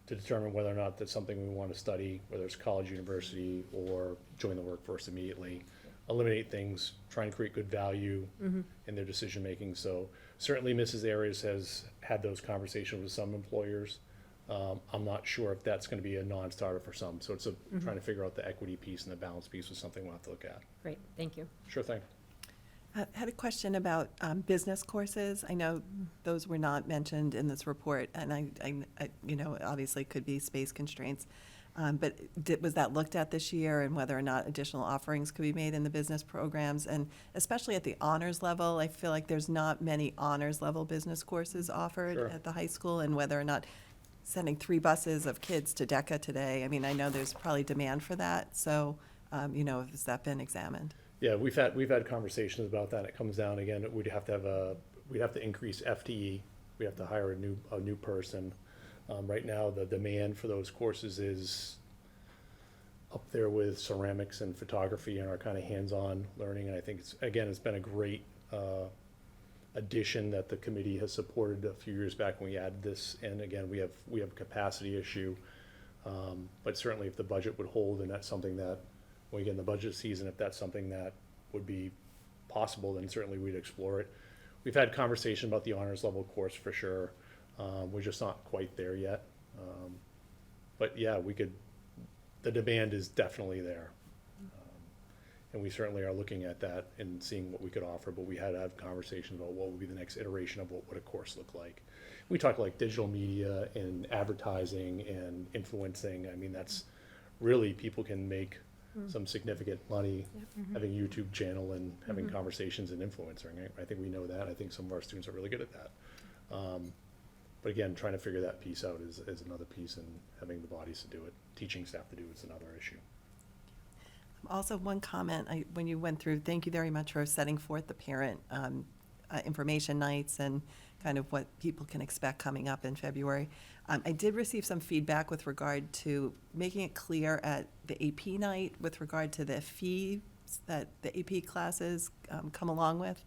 to determine whether or not that's something we want to study, whether it's college, university, or join the workforce immediately. Eliminate things, try and create good value in their decision making. So certainly Mrs. Arias has had those conversations with some employers. I'm not sure if that's going to be a non-starter for some. So it's trying to figure out the equity piece and the balance piece was something we'll have to look at. Great, thank you. Sure thing. I had a question about business courses. I know those were not mentioned in this report, and I obviously could be space constraints. But was that looked at this year, and whether or not additional offerings could be made in the business programs? And especially at the honors level, I feel like there's not many honors level business courses offered at the high school, and whether or not sending 3 buses of kids to DECA today. I mean, I know there's probably demand for that. So, has that been examined? Yeah, we've had conversations about that. It comes down, again, we'd have to increase FTE. We have to hire a new person. Right now, the demand for those courses is up there with ceramics and photography and our kind of hands-on learning. And I think it's been a great addition that the committee has supported a few years back when we added this. And again, we have a capacity issue. But certainly if the budget would hold, and that's something that, when we get in the budget season, if that's something that would be possible, then certainly we'd explore it. We've had conversation about the honors level course for sure. We're just not quite there yet. But yeah, the demand is definitely there. And we certainly are looking at that and seeing what we could offer, but we had to have conversations about what would be the next iteration of what would a course look like. We talk like digital media and advertising and influencing. I mean, that's really, people can make some significant money having a YouTube channel and having conversations and influencing, right? I think we know that. I think some of our students are really good at that. But again, trying to figure that piece out is another piece, and having the bodies to do it, teaching staff to do it is another issue. Also, one comment, when you went through, thank you very much for setting forth the parent information nights and kind of what people can expect coming up in February. I did receive some feedback with regard to making it clear at the AP night with regard to the fees that the AP classes come along with.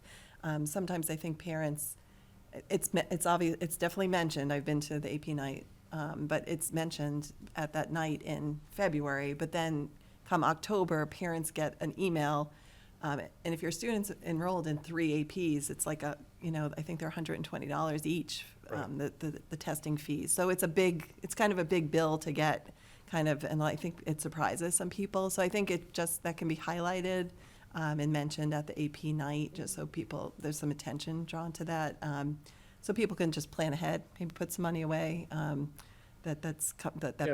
Sometimes I think parents, it's obvious, it's definitely mentioned, I've been to the AP night, but it's mentioned at that night in February, but then come October, parents get an email, and if your student's enrolled in 3 APs, it's like I think they're $120 each, the testing fees. So it's kind of a big bill to get and I think it surprises some people. So I think that can be highlighted and mentioned at the AP night, just so there's some attention drawn to that. So people can just plan ahead, maybe put some money away, that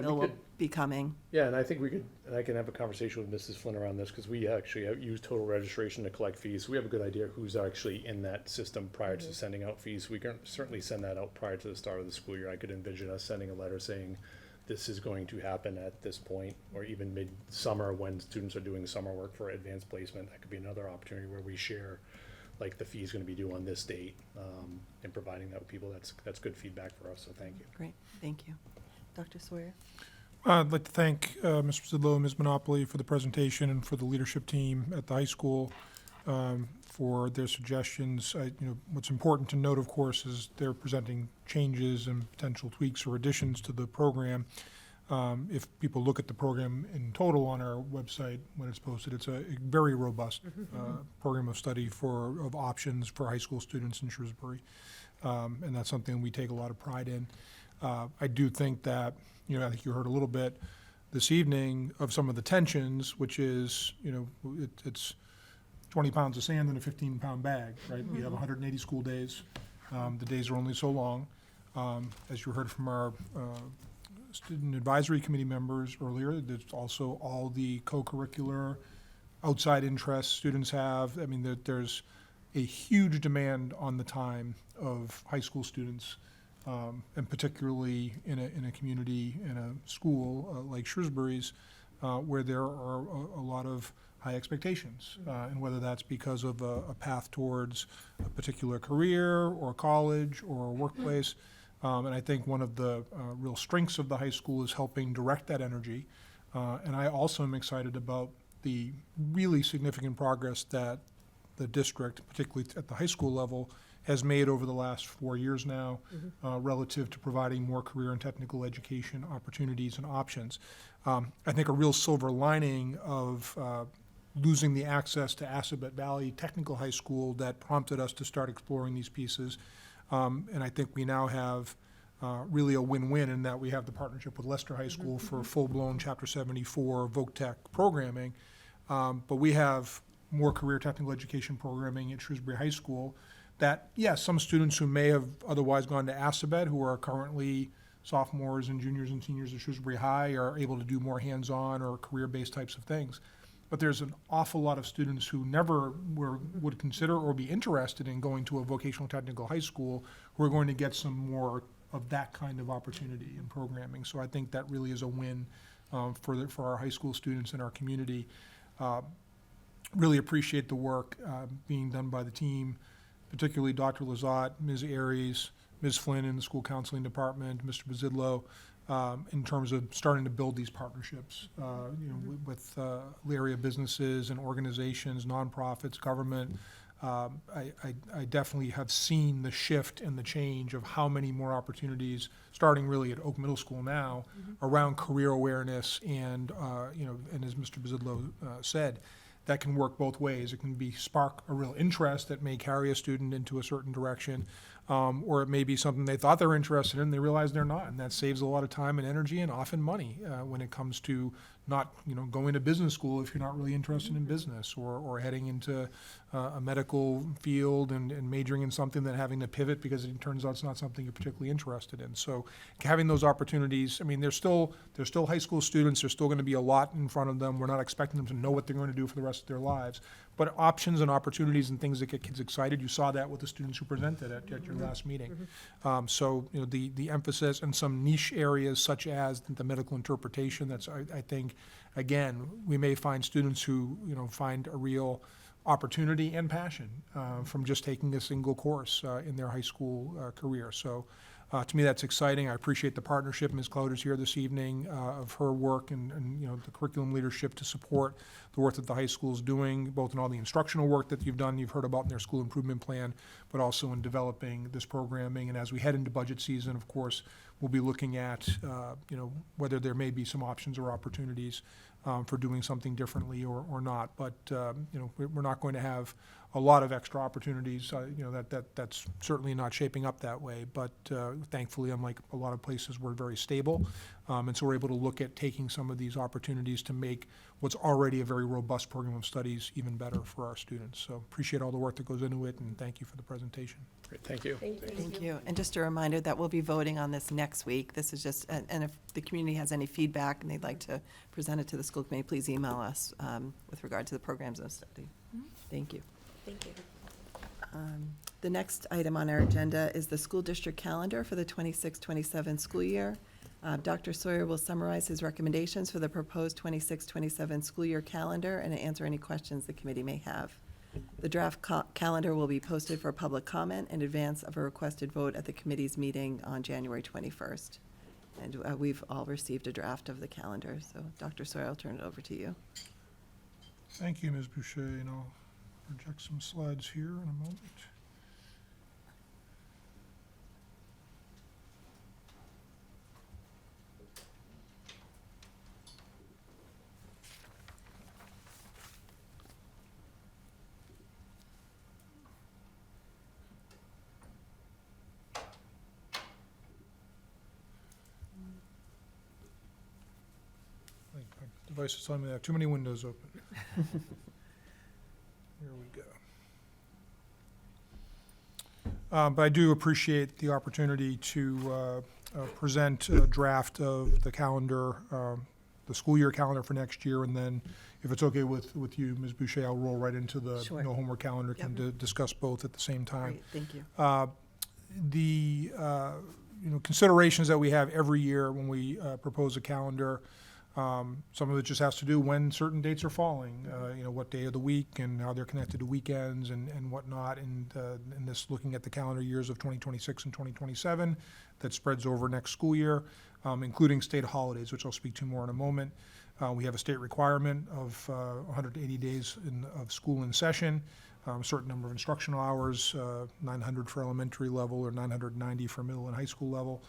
bill will be coming. Yeah, and I think I can have a conversation with Mrs. Flynn around this, because we actually use total registration to collect fees. We have a good idea who's actually in that system prior to sending out fees. We can certainly send that out prior to the start of the school year. I could envision us sending a letter saying, this is going to happen at this point, or even mid-summer when students are doing summer work for advanced placement. That could be another opportunity where we share, like, the fee is going to be due on this date, and providing that with people. That's good feedback for us, so thank you. Great, thank you. Dr. Sawyer? I'd like to thank Mr. Sidlow and Ms. Monopoly for the presentation, and for the leadership team at the high school for their suggestions. What's important to note, of course, is they're presenting changes and potential tweaks or additions to the program. If people look at the program in total on our website when it's posted, it's a very robust program of study of options for high school students in Shrewsbury, and that's something we take a lot of pride in. I do think that, I think you heard a little bit this evening of some of the tensions, which is, it's 20 pounds of sand in a 15-pound bag, right? We have 180 school days. The days are only so long. As you heard from our student advisory committee members earlier, there's also all the co-curricular outside interests students have. I mean, there's a huge demand on the time of high school students, and particularly in a community, in a school like Shrewsbury's, where there are a lot of high expectations, and whether that's because of a path towards a particular career or college or workplace. And I think one of the real strengths of the high school is helping direct that energy. And I also am excited about the really significant progress that the district, particularly at the high school level, has made over the last 4 years now, relative to providing more career and technical education opportunities and options. I think a real silver lining of losing the access to Assabet Valley Technical High School that prompted us to start exploring these pieces. And I think we now have really a win-win in that we have the partnership with Leicester High School for full-blown Chapter 74 Voc Tech programming. But we have more career technical education programming at Shrewsbury High School that, yes, some students who may have otherwise gone to Assabet, who are currently sophomores and juniors and seniors at Shrewsbury High, are able to do more hands-on or career-based types of things. But there's an awful lot of students who never would consider or be interested in going to a vocational technical high school who are going to get some more of that kind of opportunity in programming. So I think that really is a win for our high school students and our community. Really appreciate the work being done by the team, particularly Dr. Lazat, Ms. Aries, Ms. Flynn in the school counseling department, Mr. Bazidlo, in terms of starting to build these partnerships, with area businesses and organizations, nonprofits, government. I definitely have seen the shift and the change of how many more opportunities, starting really at Oak Middle School now, around career awareness and, and as Mr. Bazidlo said, that can work both ways. It can spark a real interest that may carry a student into a certain direction, or it may be something they thought they were interested in, they realize they're not, and that saves a lot of time and energy and often money when it comes to not, going to business school if you're not really interested in business, or heading into a medical field and majoring in something, then having to pivot because it turns out it's not something you're particularly interested in. So having those opportunities, I mean, they're still high school students. There's still going to be a lot in front of them. We're not expecting them to know what they're going to do for the rest of their lives. But options and opportunities and things that get kids excited, you saw that with the students who presented at your last meeting. So the emphasis in some niche areas such as the medical interpretation, that's, I think, again, we may find students who, find a real opportunity and passion from just taking a single course in their high school career. So to me, that's exciting. I appreciate the partnership. Ms. Clouders here this evening of her work and the curriculum leadership to support the work that the high school is doing, both in all the instructional work that you've done, you've heard about in their school improvement plan, but also in developing this programming. And as we head into budget season, of course, we'll be looking at whether there may be some options or opportunities for doing something differently or not. But we're not going to have a lot of extra opportunities. That's certainly not shaping up that way. But thankfully, unlike a lot of places, we're very stable, and so we're able to look at taking some of these opportunities to make what's already a very robust program of studies even better for our students. So appreciate all the work that goes into it, and thank you for the presentation. Great, thank you. Thank you. And just a reminder that we'll be voting on this next week. This is just, and if the community has any feedback and they'd like to present it to the school committee, please email us with regard to the programs of study. Thank you. Thank you. The next item on our agenda is the school district calendar for the 26-27 school year. Dr. Sawyer will summarize his recommendations for the proposed 26-27 school year calendar and answer any questions the committee may have. The draft calendar will be posted for public comment in advance of a requested vote at the committee's meeting on January 21st. And we've all received a draft of the calendar, so Dr. Sawyer, I'll turn it over to you. Thank you, Ms. Boucher, and I'll project some slides here in a moment. My device is telling me I have too many windows open. Here we go. But I do appreciate the opportunity to present a draft of the calendar, the school year calendar for next year, and then, if it's okay with you, Ms. Boucher, I'll roll right into the Sure. no homework calendar, Yep. can discuss both at the same time. Great, thank you. The considerations that we have every year when we propose a calendar, some of it just has to do when certain dates are falling, what day of the week and how they're connected to weekends and whatnot. And this, looking at the calendar years of 2026 and 2027, that spreads over next school year, including state holidays, which I'll speak to more in a moment. We have a state requirement of 180 days of school in session, a certain number of instructional hours, 900 for elementary level or 990 for middle and high school level.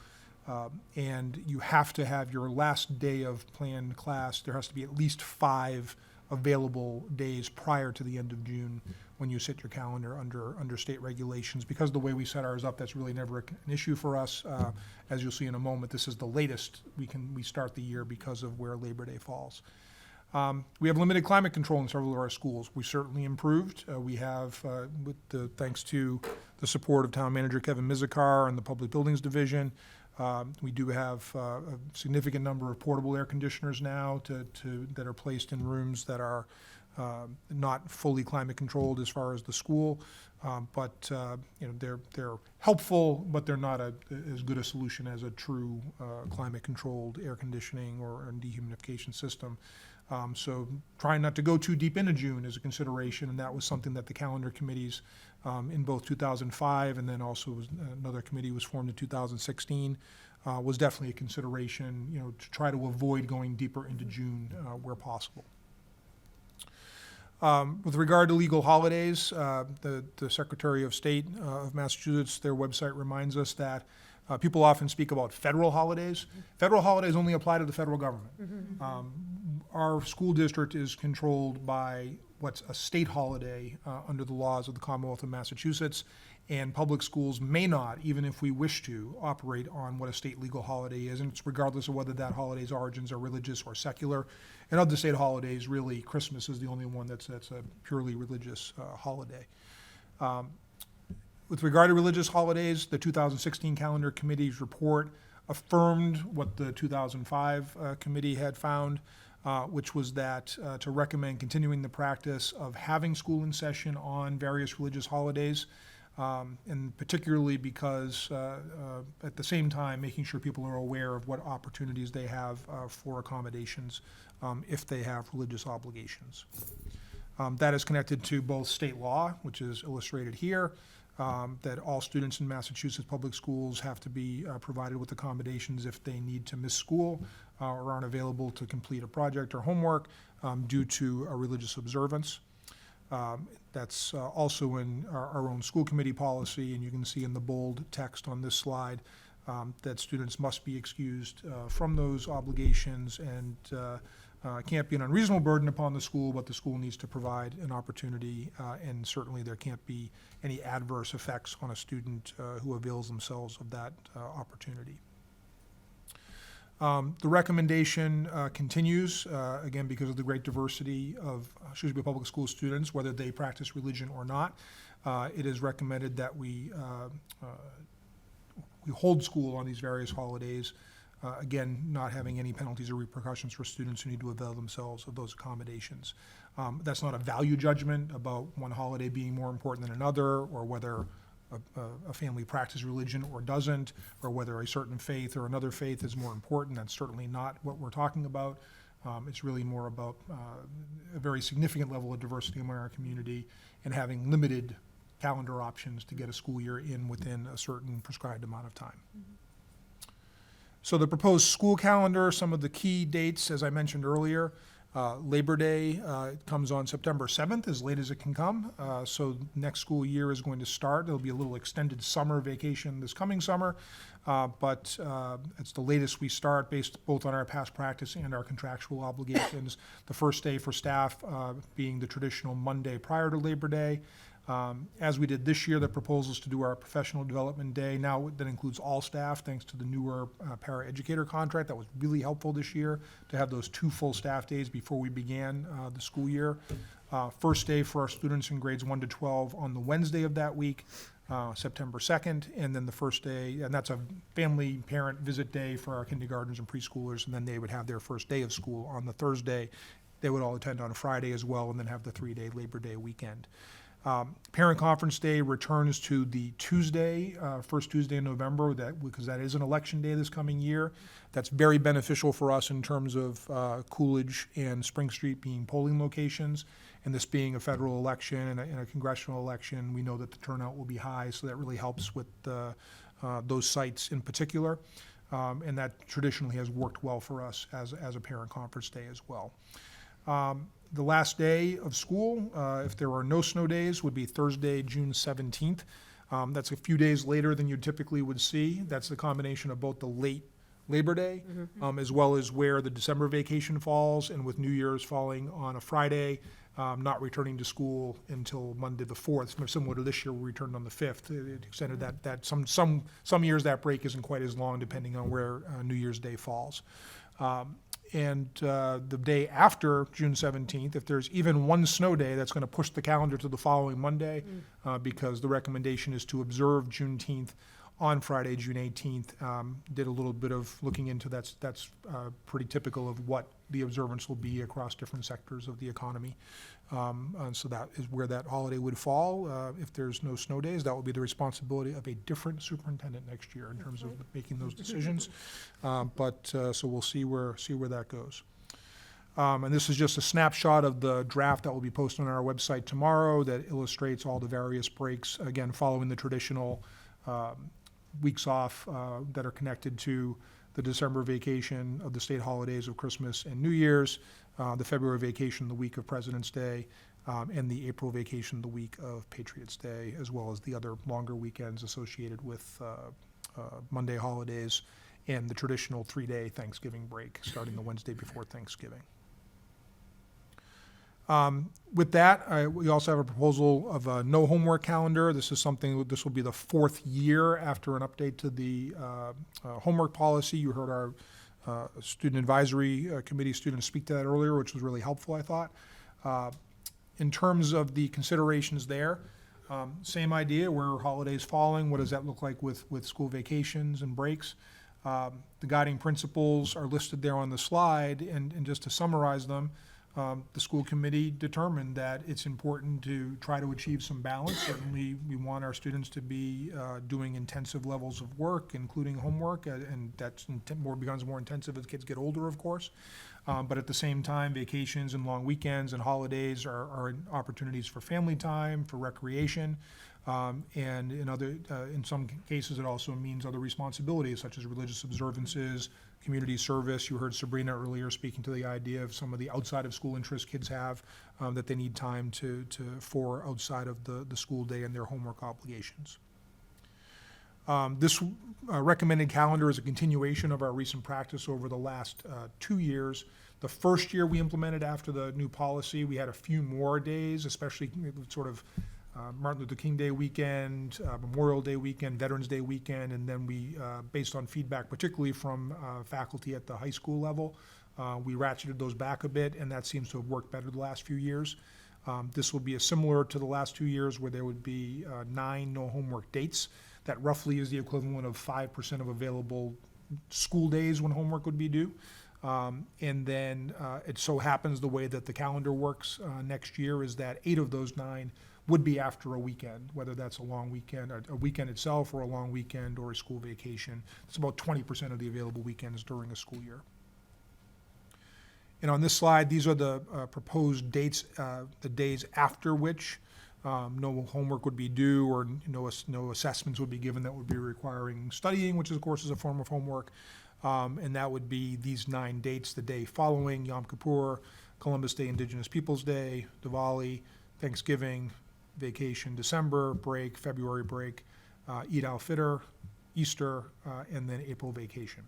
And you have to have your last day of planned class, there has to be at least 5 available days prior to the end of June when you set your calendar under state regulations. Because of the way we set ours up, that's really never an issue for us. As you'll see in a moment, this is the latest we start the year because of where Labor Day falls. We have limited climate control in several of our schools. We certainly improved. We have, thanks to the support of Town Manager Kevin Mizikar and the Public Buildings Division, we do have a significant number of portable air conditioners now that are placed in rooms that are not fully climate controlled as far as the school, but they're helpful, but they're not as good a solution as a true climate controlled air conditioning or dehumidification system. So trying not to go too deep into June is a consideration, and that was something that the calendar committees in both 2005, and then also another committee was formed in 2016, was definitely a consideration, to try to avoid going deeper into June where possible. With regard to legal holidays, the Secretary of State of Massachusetts, their website reminds us that people often speak about federal holidays. Federal holidays only apply to the federal government. Our school district is controlled by what's a state holiday under the laws of the Commonwealth of Massachusetts, and public schools may not, even if we wish to, operate on what a state legal holiday is, and it's regardless of whether that holiday's origins are religious or secular. And of the state holidays, really, Christmas is the only one that's a purely religious holiday. With regard to religious holidays, the 2016 Calendar Committee's report affirmed what the 2005 committee had found, which was that to recommend continuing the practice of having school in session on various religious holidays, and particularly because at the same time making sure people are aware of what opportunities they have for accommodations if they have religious obligations. That is connected to both state law, which is illustrated here, that all students in Massachusetts public schools have to be provided with accommodations if they need to miss school or aren't available to complete a project or homework due to a religious observance. That's also in our own school committee policy, and you can see in the bold text on this slide that students must be excused from those obligations, and can't be an unreasonable burden upon the school, but the school needs to provide an opportunity, and certainly there can't be any adverse effects on a student who avails themselves of that opportunity. The recommendation continues, again, because of the great diversity of Shrewsbury Public School students, whether they practice religion or not. It is recommended that we hold school on these various holidays, again, not having any penalties or repercussions for students who need to avail themselves of those accommodations. That's not a value judgment about one holiday being more important than another, or whether a family practices religion or doesn't, or whether a certain faith or another faith is more important. That's certainly not what we're talking about. It's really more about a very significant level of diversity among our community and having limited calendar options to get a school year in within a certain prescribed amount of time. So the proposed school calendar, some of the key dates, as I mentioned earlier, Labor Day comes on September 7th, as late as it can come. So next school year is going to start. There'll be a little extended summer vacation this coming summer, but it's the latest we start based both on our past practice and our contractual obligations. The first day for staff being the traditional Monday prior to Labor Day. As we did this year, the proposal is to do our professional development day. Now that includes all staff, thanks to the newer paraeducator contract. That was really helpful this year to have those 2 full staff days before we began the school year. First day for our students in grades 1 to 12 on the Wednesday of that week, September 2nd, and then the first day, and that's a family parent visit day for our kindergartners and preschoolers, and then they would have their first day of school on the Thursday. They would all attend on a Friday as well, and then have the 3-day Labor Day weekend. Parent Conference Day returns to the Tuesday, first Tuesday in November, because that is an election day this coming year. That's very beneficial for us in terms of Coolidge and Spring Street being polling locations, and this being a federal election and a congressional election. We know that the turnout will be high, so that really helps with those sites in particular, and that traditionally has worked well for us as a Parent Conference Day as well. The last day of school, if there are no snow days, would be Thursday, June 17th. That's a few days later than you typically would see. That's the combination of both the late Labor Day, as well as where the December vacation falls, and with New Year's falling on a Friday, not returning to school until Monday the 4th. Similar to this year, we returned on the 5th. It extended that some years that break isn't quite as long, depending on where New Year's Day falls. And the day after June 17th, if there's even one snow day, that's going to push the calendar to the following Monday, because the recommendation is to observe Juneteenth on Friday, June 18th. Did a little bit of looking into that's pretty typical of what the observance will be across different sectors of the economy. And so that is where that holiday would fall. If there's no snow days, that will be the responsibility of a different superintendent next year in terms of making those decisions. So we'll see where that goes. And this is just a snapshot of the draft that will be posted on our website tomorrow that illustrates all the various breaks, again, following the traditional weeks off that are connected to the December vacation of the state holidays of Christmas and New Year's, the February vacation the week of President's Day, and the April vacation the week of Patriots' Day, as well as the other longer weekends associated with Monday holidays and the traditional 3-day Thanksgiving break starting the Wednesday before Thanksgiving. With that, we also have a proposal of a no homework calendar. This will be the 4th year after an update to the homework policy. You heard our student advisory committee students speak to that earlier, which was really helpful, I thought. In terms of the considerations there, same idea, where are holidays falling? What does that look like with school vacations and breaks? The guiding principles are listed there on the slide, and just to summarize them, the school committee determined that it's important to try to achieve some balance. Certainly, we want our students to be doing intensive levels of work, including homework, and that becomes more intensive as kids get older, of course. But at the same time, vacations and long weekends and holidays are opportunities for family time, for recreation, and in some cases, it also means other responsibilities such as religious observances, community service. You heard Sabrina earlier speaking to the idea of some of the outside of school interests kids have that they need time for outside of the school day and their homework obligations. This recommended calendar is a continuation of our recent practice over the last 2 years. The first year we implemented after the new policy, we had a few more days, especially sort of Martin Luther King Day weekend, Memorial Day weekend, Veterans Day weekend, and then we, based on feedback, particularly from faculty at the high school level, we ratcheted those back a bit, and that seems to have worked better the last few years. This will be similar to the last 2 years where there would be 9 no homework dates. That roughly is the equivalent of 5% of available school days when homework would be due. And then it so happens the way that the calendar works next year is that 8 of those 9 would be after a weekend, whether that's a long weekend, a weekend itself, or a long weekend, or a school vacation. It's about 20% of the available weekends during a school year. And on this slide, these are the proposed dates, the days after which no homework would be due, or no assessments would be given that would be requiring studying, which of course is a form of homework. And that would be these 9 dates: the day following Yom Kippur, Columbus Day, Indigenous Peoples Day, Diwali, Thanksgiving, vacation, December break, February break, Eid al-Fitr, Easter, and then April vacation.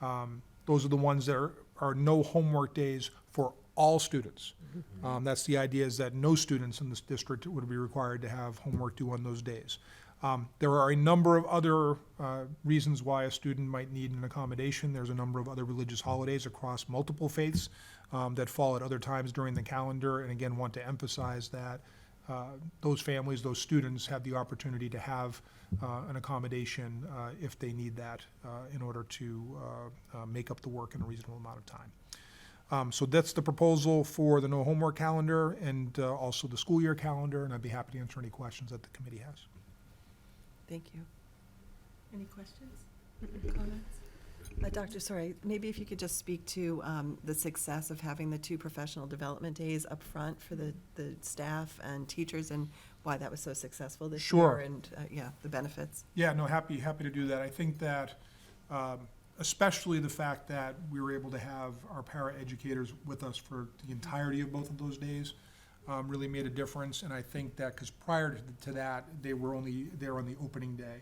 Those are the ones that are no homework days for all students. That's the idea, is that no students in this district would be required to have homework due on those days. There are a number of other reasons why a student might need an accommodation. There's a number of other religious holidays across multiple faiths that fall at other times during the calendar, and again, want to emphasize that those families, those students, have the opportunity to have an accommodation if they need that in order to make up the work in a reasonable amount of time. So that's the proposal for the no homework calendar and also the school year calendar, and I'd be happy to answer any questions that the committee has. Thank you. Any questions, comments? Dr. Sorry, maybe if you could just speak to the success of having the 2 professional development days up front for the staff and teachers, and why that was so successful this Sure. year, and the benefits. Yeah, no, happy to do that. I think that especially the fact that we were able to have our para-educators with us for the entirety of both of those days really made a difference. And I think that because prior to that, they were only there on the opening day.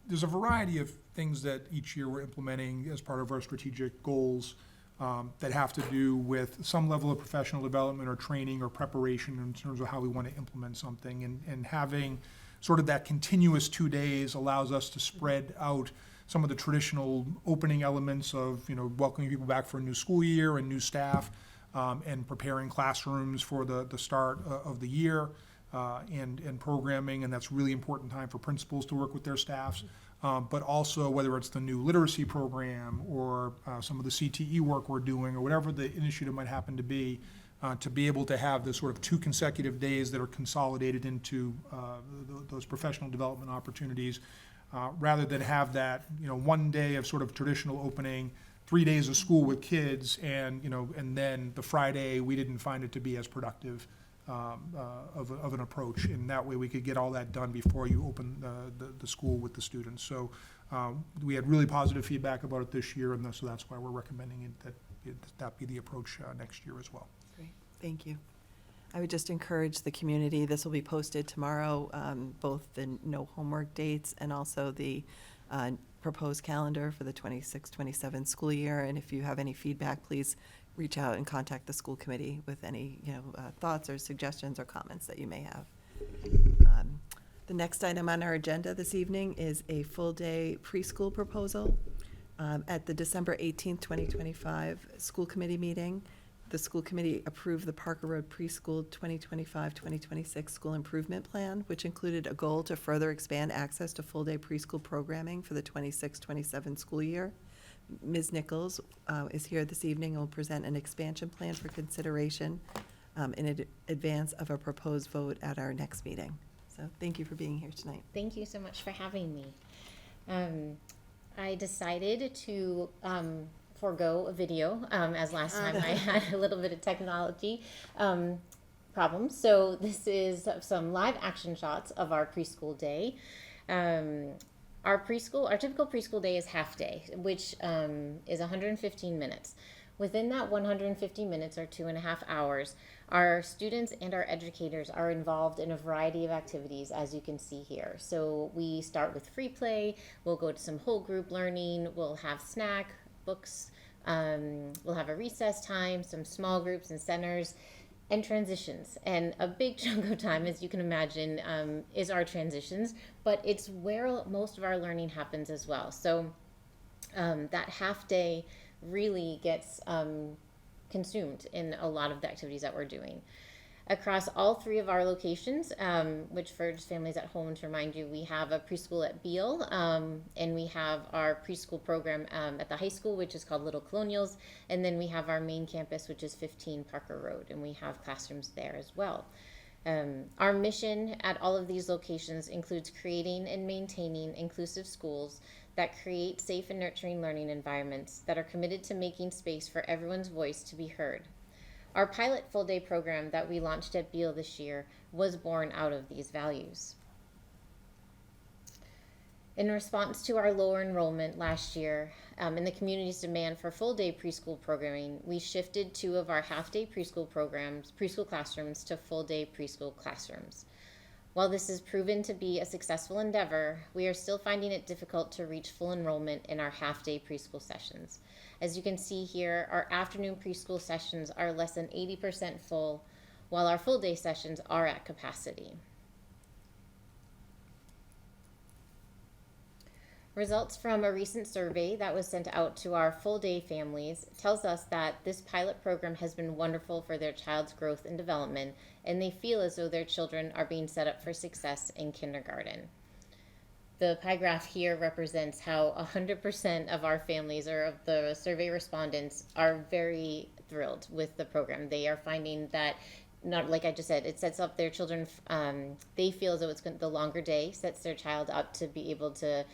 There's a variety of things that each year we're implementing as part of our strategic goals that have to do with some level of professional development or training or preparation in terms of how we want to implement something. And having sort of that continuous 2 days allows us to spread out some of the traditional opening elements of, welcoming people back for a new school year and new staff, and preparing classrooms for the start of the year. And programming, and that's really important time for principals to work with their staffs. But also whether it's the new literacy program or some of the CTE work we're doing, or whatever the initiative might happen to be able to have the sort of 2 consecutive days that are consolidated into those professional development opportunities, rather than have that 1 day of sort of traditional opening, 3 days of school with kids, and, and then the Friday, we didn't find it to be as productive of an approach. And that way, we could get all that done before you open the school with the students. So we had really positive feedback about it this year, and so that's why we're recommending that be the approach next year as well. Great, thank you. I would just encourage the community, this will be posted tomorrow, both the no homework dates and also the proposed calendar for the 26-27 school year. And if you have any feedback, please reach out and contact the school committee with any thoughts or suggestions or comments that you may have. The next item on our agenda this evening is a full-day preschool proposal. At the December 18th, 2025 school committee meeting, the school committee approved the Parker Road Preschool 2025-2026 School Improvement Plan, which included a goal to further expand access to full-day preschool programming for the 26-27 school year. Ms. Nichols is here this evening and will present an expansion plan for consideration in advance of a proposed vote at our next meeting. So thank you for being here tonight. Thank you so much for having me. I decided to forego a video, as last time I had a little bit of technology problems. So this is some live action shots of our preschool day. Our typical preschool day is half day, which is 115 minutes. Within that 150 minutes, or 2.5 hours, our students and our educators are involved in a variety of activities, as you can see here. So we start with free play, we'll go to some whole group learning, we'll have snack, books, we'll have a recess time, some small groups and centers, and transitions. And a big chunk of time, as you can imagine, is our transitions, but it's where most of our learning happens as well. So that half day really gets consumed in a lot of the activities that we're doing. Across all 3 of our locations, which for just families at home, to remind you, we have a preschool at Beale, and we have our preschool program at the high school, which is called Little Colonials, and then we have our main campus, which is 15 Parker Road, and we have classrooms there as well. Our mission at all of these locations includes creating and maintaining inclusive schools that create safe and nurturing learning environments that are committed to making space for everyone's voice to be heard. Our pilot full-day program that we launched at Beale this year was born out of these values. In response to our lower enrollment last year and the community's demand for full-day preschool programming, we shifted 2 of our half-day preschool classrooms to full-day preschool classrooms. While this has proven to be a successful endeavor, we are still finding it difficult to reach full enrollment in our half-day preschool sessions. As you can see here, our afternoon preschool sessions are less than 80% full, while our full-day sessions are at capacity. Results from a recent survey that was sent out to our full-day families tells us that this pilot program has been wonderful for their child's growth and development, and they feel as though their children are being set up for success in kindergarten. The pie graph here represents how 100% of our families, or of the survey respondents, are very thrilled with the program. They are finding that, not like I just said, it sets up their children, they feel as though the longer day sets their child up to be able to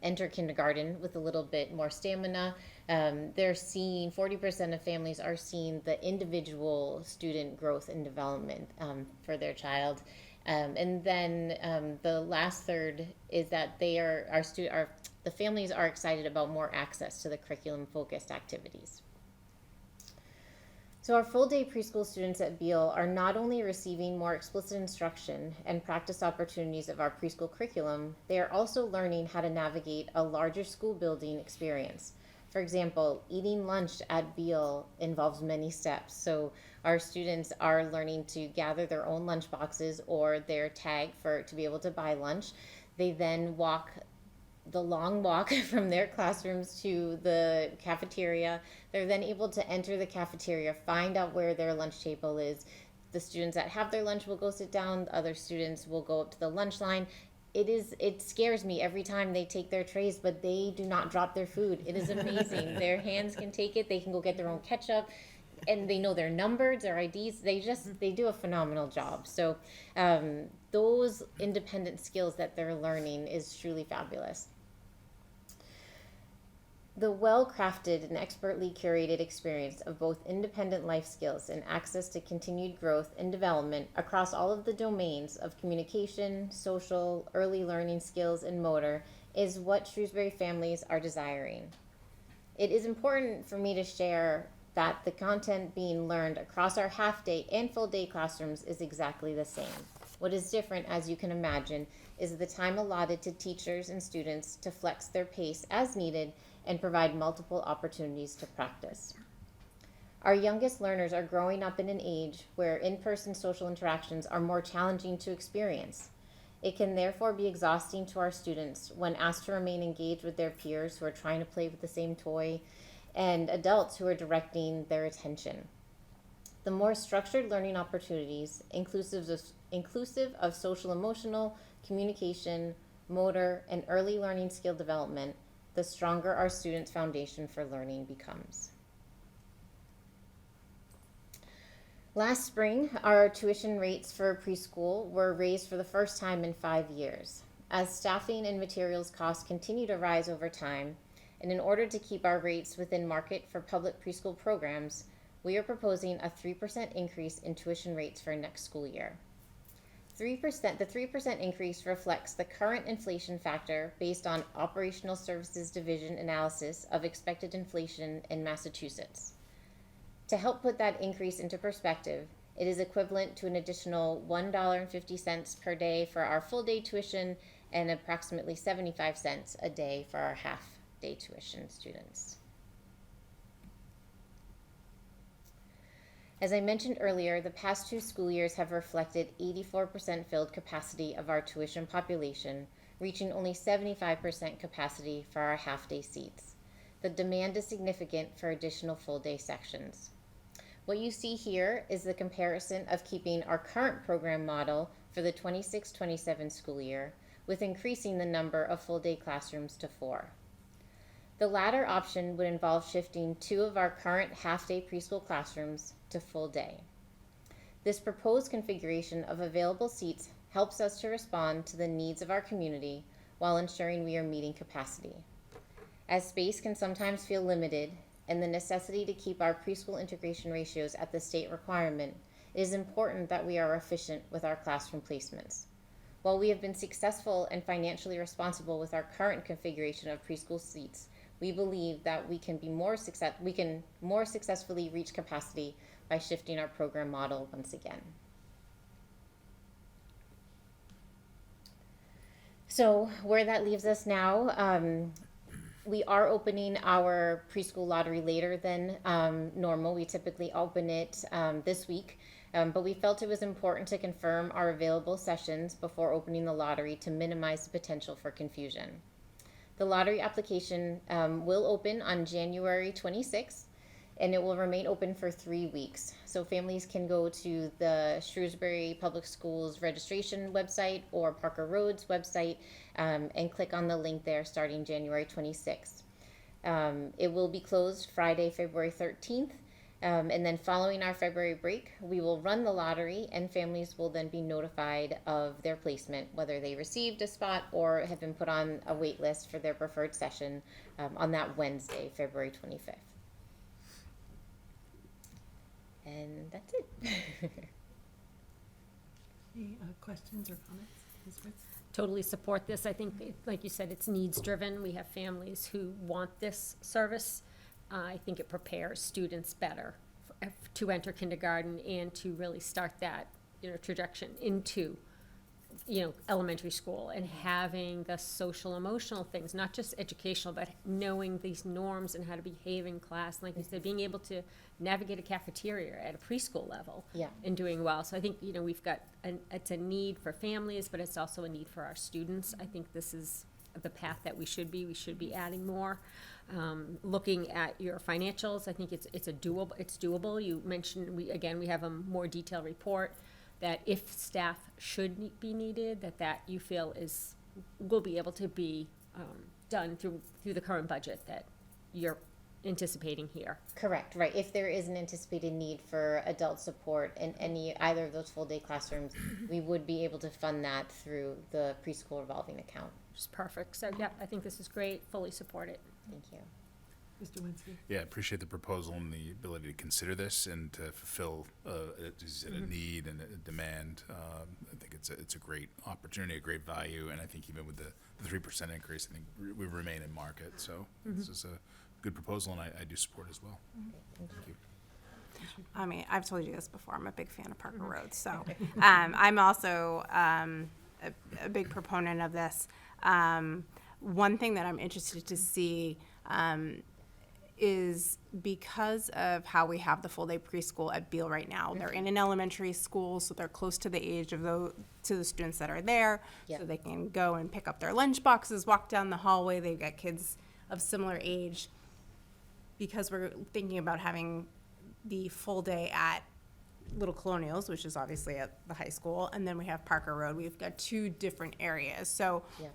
enter kindergarten with a little bit more stamina. They're seeing 40% of families are seeing the individual student growth and development for their child. And then the last third is that the families are excited about more access to the curriculum focused activities. So our full-day preschool students at Beale are not only receiving more explicit instruction and practice opportunities of our preschool curriculum, they are also learning how to navigate a larger school building experience. For example, eating lunch at Beale involves many steps. So our students are learning to gather their own lunch boxes or their tag to be able to buy lunch. They then walk the long walk from their classrooms to the cafeteria. They're then able to enter the cafeteria, find out where their lunch table is. The students that have their lunch will go sit down. The other students will go up to the lunch line. It scares me every time they take their trays, but they do not drop their food. It is amazing. Their hands can take it. They can go get their own ketchup, and they know their numbers, their IDs. They do a phenomenal job. So those independent skills that they're learning is truly fabulous. The well-crafted and expertly curated experience of both independent life skills and access to continued growth and development across all of the domains of communication, social, early learning skills, and motor is what Shrewsbury families are desiring. It is important for me to share that the content being learned across our half-day and full-day classrooms is exactly the same. What is different, as you can imagine, is the time allotted to teachers and students to flex their pace as needed and provide multiple opportunities to practice. Our youngest learners are growing up in an age where in-person social interactions are more challenging to experience. It can therefore be exhausting to our students when asked to remain engaged with their peers who are trying to play with the same toy and adults who are directing their attention. The more structured learning opportunities, inclusive of social emotional, communication, motor, and early learning skill development, the stronger our students' foundation for learning becomes. Last spring, our tuition rates for preschool were raised for the first time in 5 years. As staffing and materials costs continue to rise over time, and in order to keep our rates within market for public preschool programs, we are proposing a 3% increase in tuition rates for next school year. The 3% increase reflects the current inflation factor based on Operational Services Division analysis of expected inflation in Massachusetts. To help put that increase into perspective, it is equivalent to an additional $1.50 per day for our full-day tuition and approximately 75 cents a day for our half-day tuition students. As I mentioned earlier, the past 2 school years have reflected 84% filled capacity of our tuition population, reaching only 75% capacity for our half-day seats. The demand is significant for additional full-day sections. What you see here is the comparison of keeping our current program model for the 26-27 school year with increasing the number of full-day classrooms to 4. The latter option would involve shifting 2 of our current half-day preschool classrooms to full day. This proposed configuration of available seats helps us to respond to the needs of our community while ensuring we are meeting capacity. As space can sometimes feel limited and the necessity to keep our preschool integration ratios at the state requirement, it is important that we are efficient with our classroom placements. While we have been successful and financially responsible with our current configuration of preschool seats, we believe that we can more successfully reach capacity by shifting our program model once again. So where that leaves us now, we are opening our preschool lottery later than normal. We typically open it this week, but we felt it was important to confirm our available sessions before opening the lottery to minimize the potential for confusion. The lottery application will open on January 26th, and it will remain open for 3 weeks. So families can go to the Shrewsbury Public Schools registration website or Parker Road's website and click on the link there starting January 26th. It will be closed Friday, February 13th. And then following our February break, we will run the lottery and families will then be notified of their placement, whether they received a spot or have been put on a wait list for their preferred session on that Wednesday, February 25th. And that's it. Any questions or comments? Ms. Ritz? Totally support this. I think, like you said, it's needs driven. We have families who want this service. I think it prepares students better to enter kindergarten and to really start that, trajectory into, elementary school, and having the social emotional things, not just educational, but knowing these norms and how to behave in class. Like you said, being able to navigate a cafeteria at a preschool level, and doing well. So I think, we've got, it's a need for families, but it's also a need for our students. I think this is the path that we should be adding more. Looking at your financials, I think it's doable. You mentioned, we have a more detailed report that if staff should be needed, that you feel will be able to be done through the current budget that you're anticipating here. Correct, right. If there is an anticipated need for adult support in either of those full day classrooms, we would be able to fund that through the preschool revolving account. Which is perfect. So I think this is great. Fully support it. Thank you. Mr. Winsky? Yeah, I appreciate the proposal and the ability to consider this and to fulfill a need and a demand. I think it's a great opportunity, a great value, and I think even with the 3% increase, I think we remain in market. So this is a good proposal, and I do support as well. Thank you. I mean, I've told you this before, I'm a big fan of Parker Road, so I'm also a big proponent of this. One thing that I'm interested to see is because of how we have the full-day preschool at Beale right now. They're in an elementary school, so they're close to the age of to the students that are there, Yep. so they can go and pick up their lunch boxes, walk down the hallway. They've got kids of similar age. Because we're thinking about having the full day at Little Colonials, which is obviously at the high school, and then we have Parker Road. We've got two different areas. So Yeah.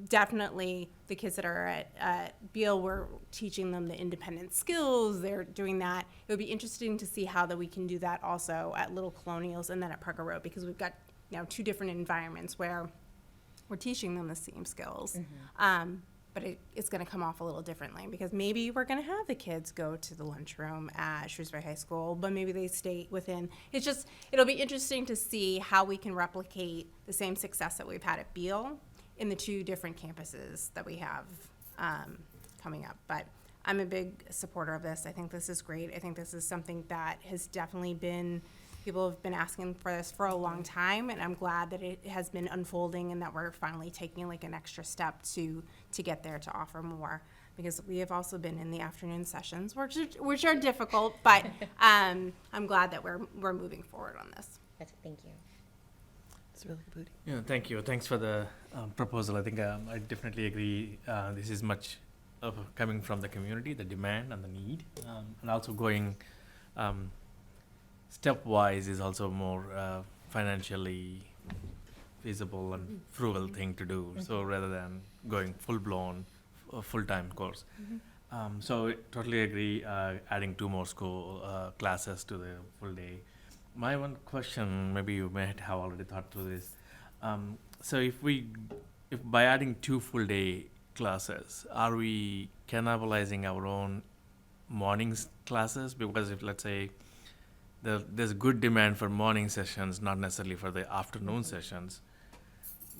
definitely the kids that are at Beale, we're teaching them the independent skills. They're doing that. It would be interesting to see how that we can do that also at Little Colonials and then at Parker Road, because we've got now two different environments where we're teaching them the same skills. But it's going to come off a little differently, because maybe we're going to have the kids go to the lunchroom at Shrewsbury High School, but maybe they stay within. It'll be interesting to see how we can replicate the same success that we've had at Beale in the two different campuses that we have coming up. But I'm a big supporter of this. I think this is great. I think this is something that has definitely been, people have been asking for this for a long time, and I'm glad that it has been unfolding and that we're finally taking like an extra step to get there to offer more. Because we have also been in the afternoon sessions, which are difficult, but I'm glad that we're moving forward on this. Thank you. It's really good. Yeah, thank you. Thanks for the proposal. I think I definitely agree. This is much of coming from the community, the demand and the need, and also going stepwise is also more financially feasible and frugal thing to do. So rather than going full-blown, full-time course. So totally agree, adding 2 more school classes to the full day. My one question, maybe you may have already thought through this. So if by adding 2 full day classes, are we cannibalizing our own mornings classes? Because if, let's say, there's good demand for morning sessions, not necessarily for the afternoon sessions.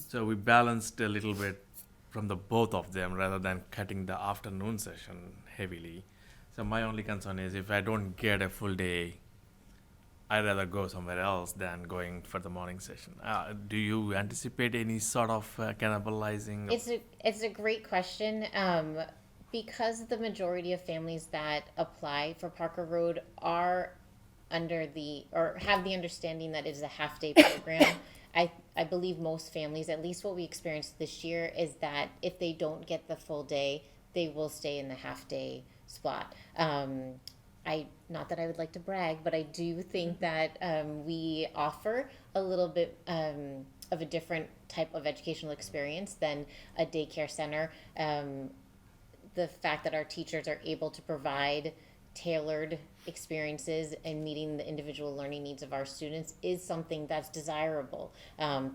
So we balanced a little bit from the both of them rather than cutting the afternoon session heavily. So my only concern is if I don't get a full day, I'd rather go somewhere else than going for the morning session. Do you anticipate any sort of cannibalizing? It's a great question. Because the majority of families that apply for Parker Road are have the understanding that it is a half-day program. I believe most families, at least what we experienced this year, is that if they don't get the full day, they will stay in the half-day spot. Not that I would like to brag, but I do think that we offer a little bit of a different type of educational experience than a daycare center. The fact that our teachers are able to provide tailored experiences and meeting the individual learning needs of our students is something that's desirable,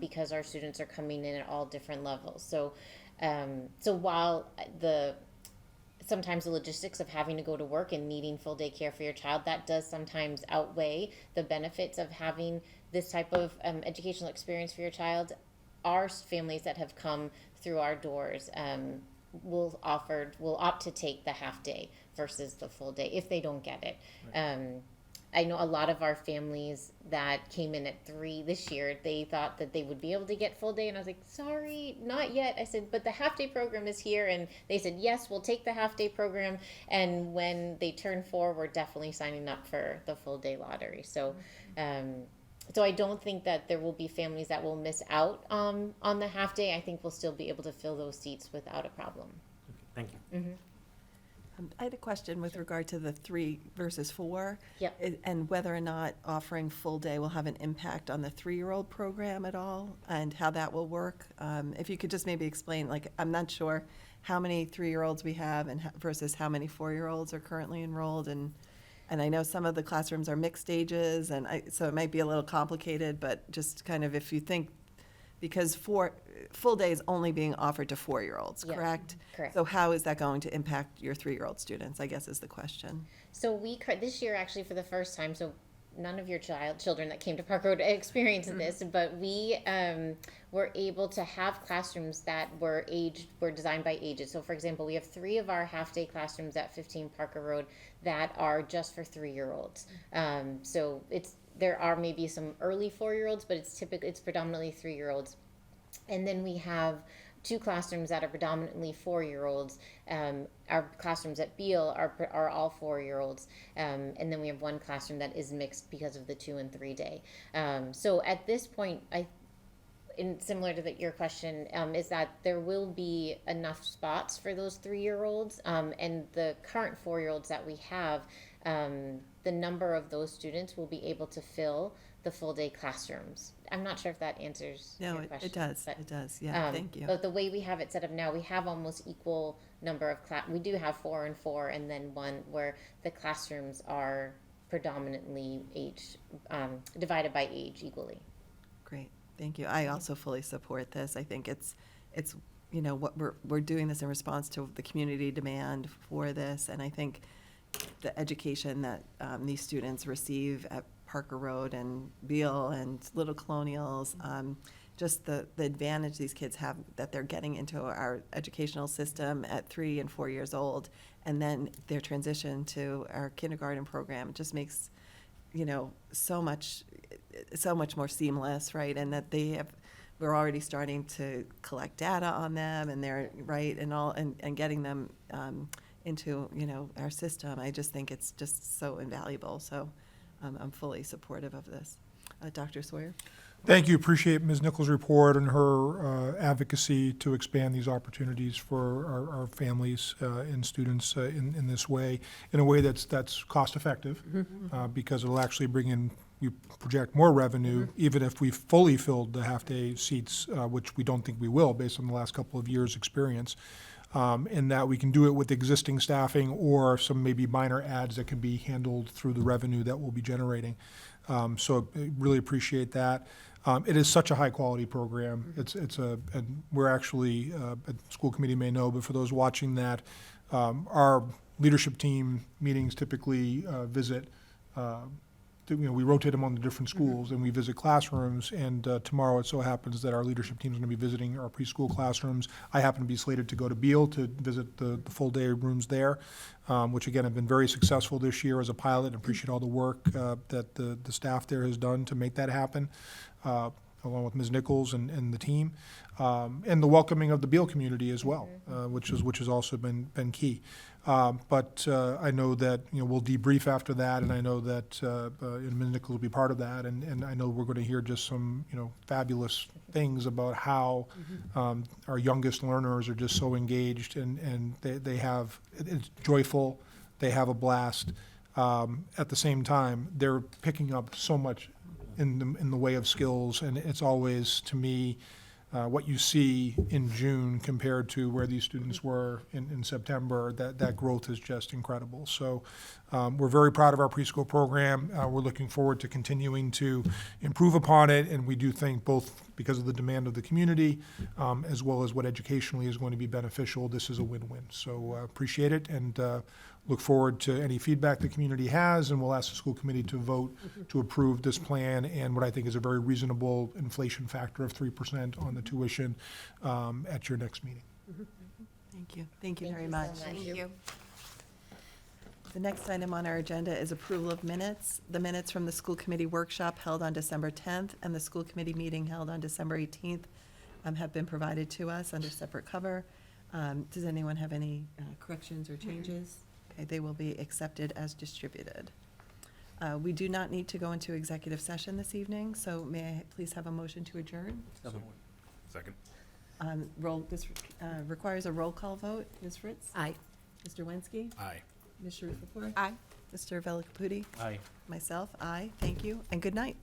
because our students are coming in at all different levels. So while sometimes the logistics of having to go to work and needing full day care for your child, that does sometimes outweigh the benefits of having this type of educational experience for your child. Our families that have come through our doors will opt to take the half day versus the full day if they don't get it. Right. I know a lot of our families that came in at 3 this year, they thought that they would be able to get full day, and I was like, sorry, not yet. I said, but the half day program is here, and they said, yes, we'll take the half day program, and when they turn 4, we're definitely signing up for the full day lottery. So so I don't think that there will be families that will miss out on the half day. I think we'll still be able to fill those seats without a problem. Thank you. Mm-hmm. I had a question with regard to the 3 versus 4. Yep. And whether or not offering full day will have an impact on the 3-year-old program at all, and how that will work. If you could just maybe explain, like, I'm not sure how many 3-year-olds we have and versus how many 4-year-olds are currently enrolled, and I know some of the classrooms are mixed ages, and so it might be a little complicated, but just kind of if you think because full day is only being offered to 4-year-olds, Yeah, correct? correct. So how is that going to impact your 3-year-old students, I guess is the question. So this year, actually, for the first time, so none of your children that came to Park Road experienced this, but we were able to have classrooms that were designed by ages. So, for example, we have 3 of our half-day classrooms at 15 Parker Road that are just for 3-year-olds. So there are maybe some early 4-year-olds, but it's predominantly 3-year-olds. And then we have 2 classrooms that are predominantly 4-year-olds. Our classrooms at Beale are all 4-year-olds. And then we have 1 classroom that is mixed because of the 2 and 3 day. So at this point, similar to your question, is that there will be enough spots for those 3-year-olds. And the current 4-year-olds that we have, the number of those students will be able to fill the full day classrooms. I'm not sure if that answers your question. It does, but, it does, yeah, thank you. But the way we have it set up now, we have almost equal number of we do have 4 and 4, and then 1 where the classrooms are predominantly divided by age equally. Great, thank you. I also fully support this. I think it's what we're doing this in response to the community demand for this, and I think the education that these students receive at Parker Road and Beale and Little Colonials, just the advantage these kids have that they're getting into our educational system at 3 and 4 years old, and then their transition to our kindergarten program just makes, so much more seamless, right? And that we're already starting to collect data on them, and they're right and getting them into our system. I just think it's just so invaluable. So I'm fully supportive of this. Dr. Sawyer? Thank you. Appreciate Ms. Nichols' report and her advocacy to expand these opportunities for our families and students in this way, in a way that's cost effective, because it'll actually bring in, we project more revenue, even if we fully filled the half-day seats, which we don't think we will based on the last couple of years' experience. In that we can do it with existing staffing or some maybe minor adds that can be handled through the revenue that we'll be generating. So I really appreciate that. It is such a high-quality program. And we're actually, school committee may know, but for those watching that, our leadership team meetings typically visit, we rotate among the different schools, and we visit classrooms, and tomorrow it so happens that our leadership team is going to be visiting our preschool classrooms. I happen to be slated to go to Beale to visit the full-day rooms there, which again have been very successful this year as a pilot, and appreciate all the work that the staff there has done to make that happen, along with Ms. Nichols and the team, and the welcoming of the Beale community as well, which has also been key. But I know that we'll debrief after that, and I know that Ms. Nichols will be part of that, and I know we're going to hear just some fabulous things about how our youngest learners are just so engaged, and it's joyful, they have a blast. At the same time, they're picking up so much in the way of skills, and it's always, to me, what you see in June compared to where these students were in September, that growth is just incredible. So we're very proud of our preschool program. We're looking forward to continuing to improve upon it, and we do think both because of the demand of the community as well as what educationally is going to be beneficial, this is a win-win. So appreciate it, and look forward to any feedback the community has, and we'll ask the school committee to vote to approve this plan and what I think is a very reasonable inflation factor of 3% on the tuition at your next meeting. Thank you. Thank you Thank very you so much. much. Thank you. The next item on our agenda is approval of minutes. The minutes from the school committee workshop held on December 10th and the school committee meeting held on December 18th have been provided to us under separate cover. Does anyone have any corrections or changes? Okay, they will be accepted as distributed. We do not need to go into executive session this evening, so may I please have a motion to adjourn? Second. This requires a roll call vote. Ms. Fritz? Aye. Mr. Wensky? Aye. Ms. Shrewsbury? Aye. Mr. Velicaputi? Aye. Myself, aye. Thank you, and good night.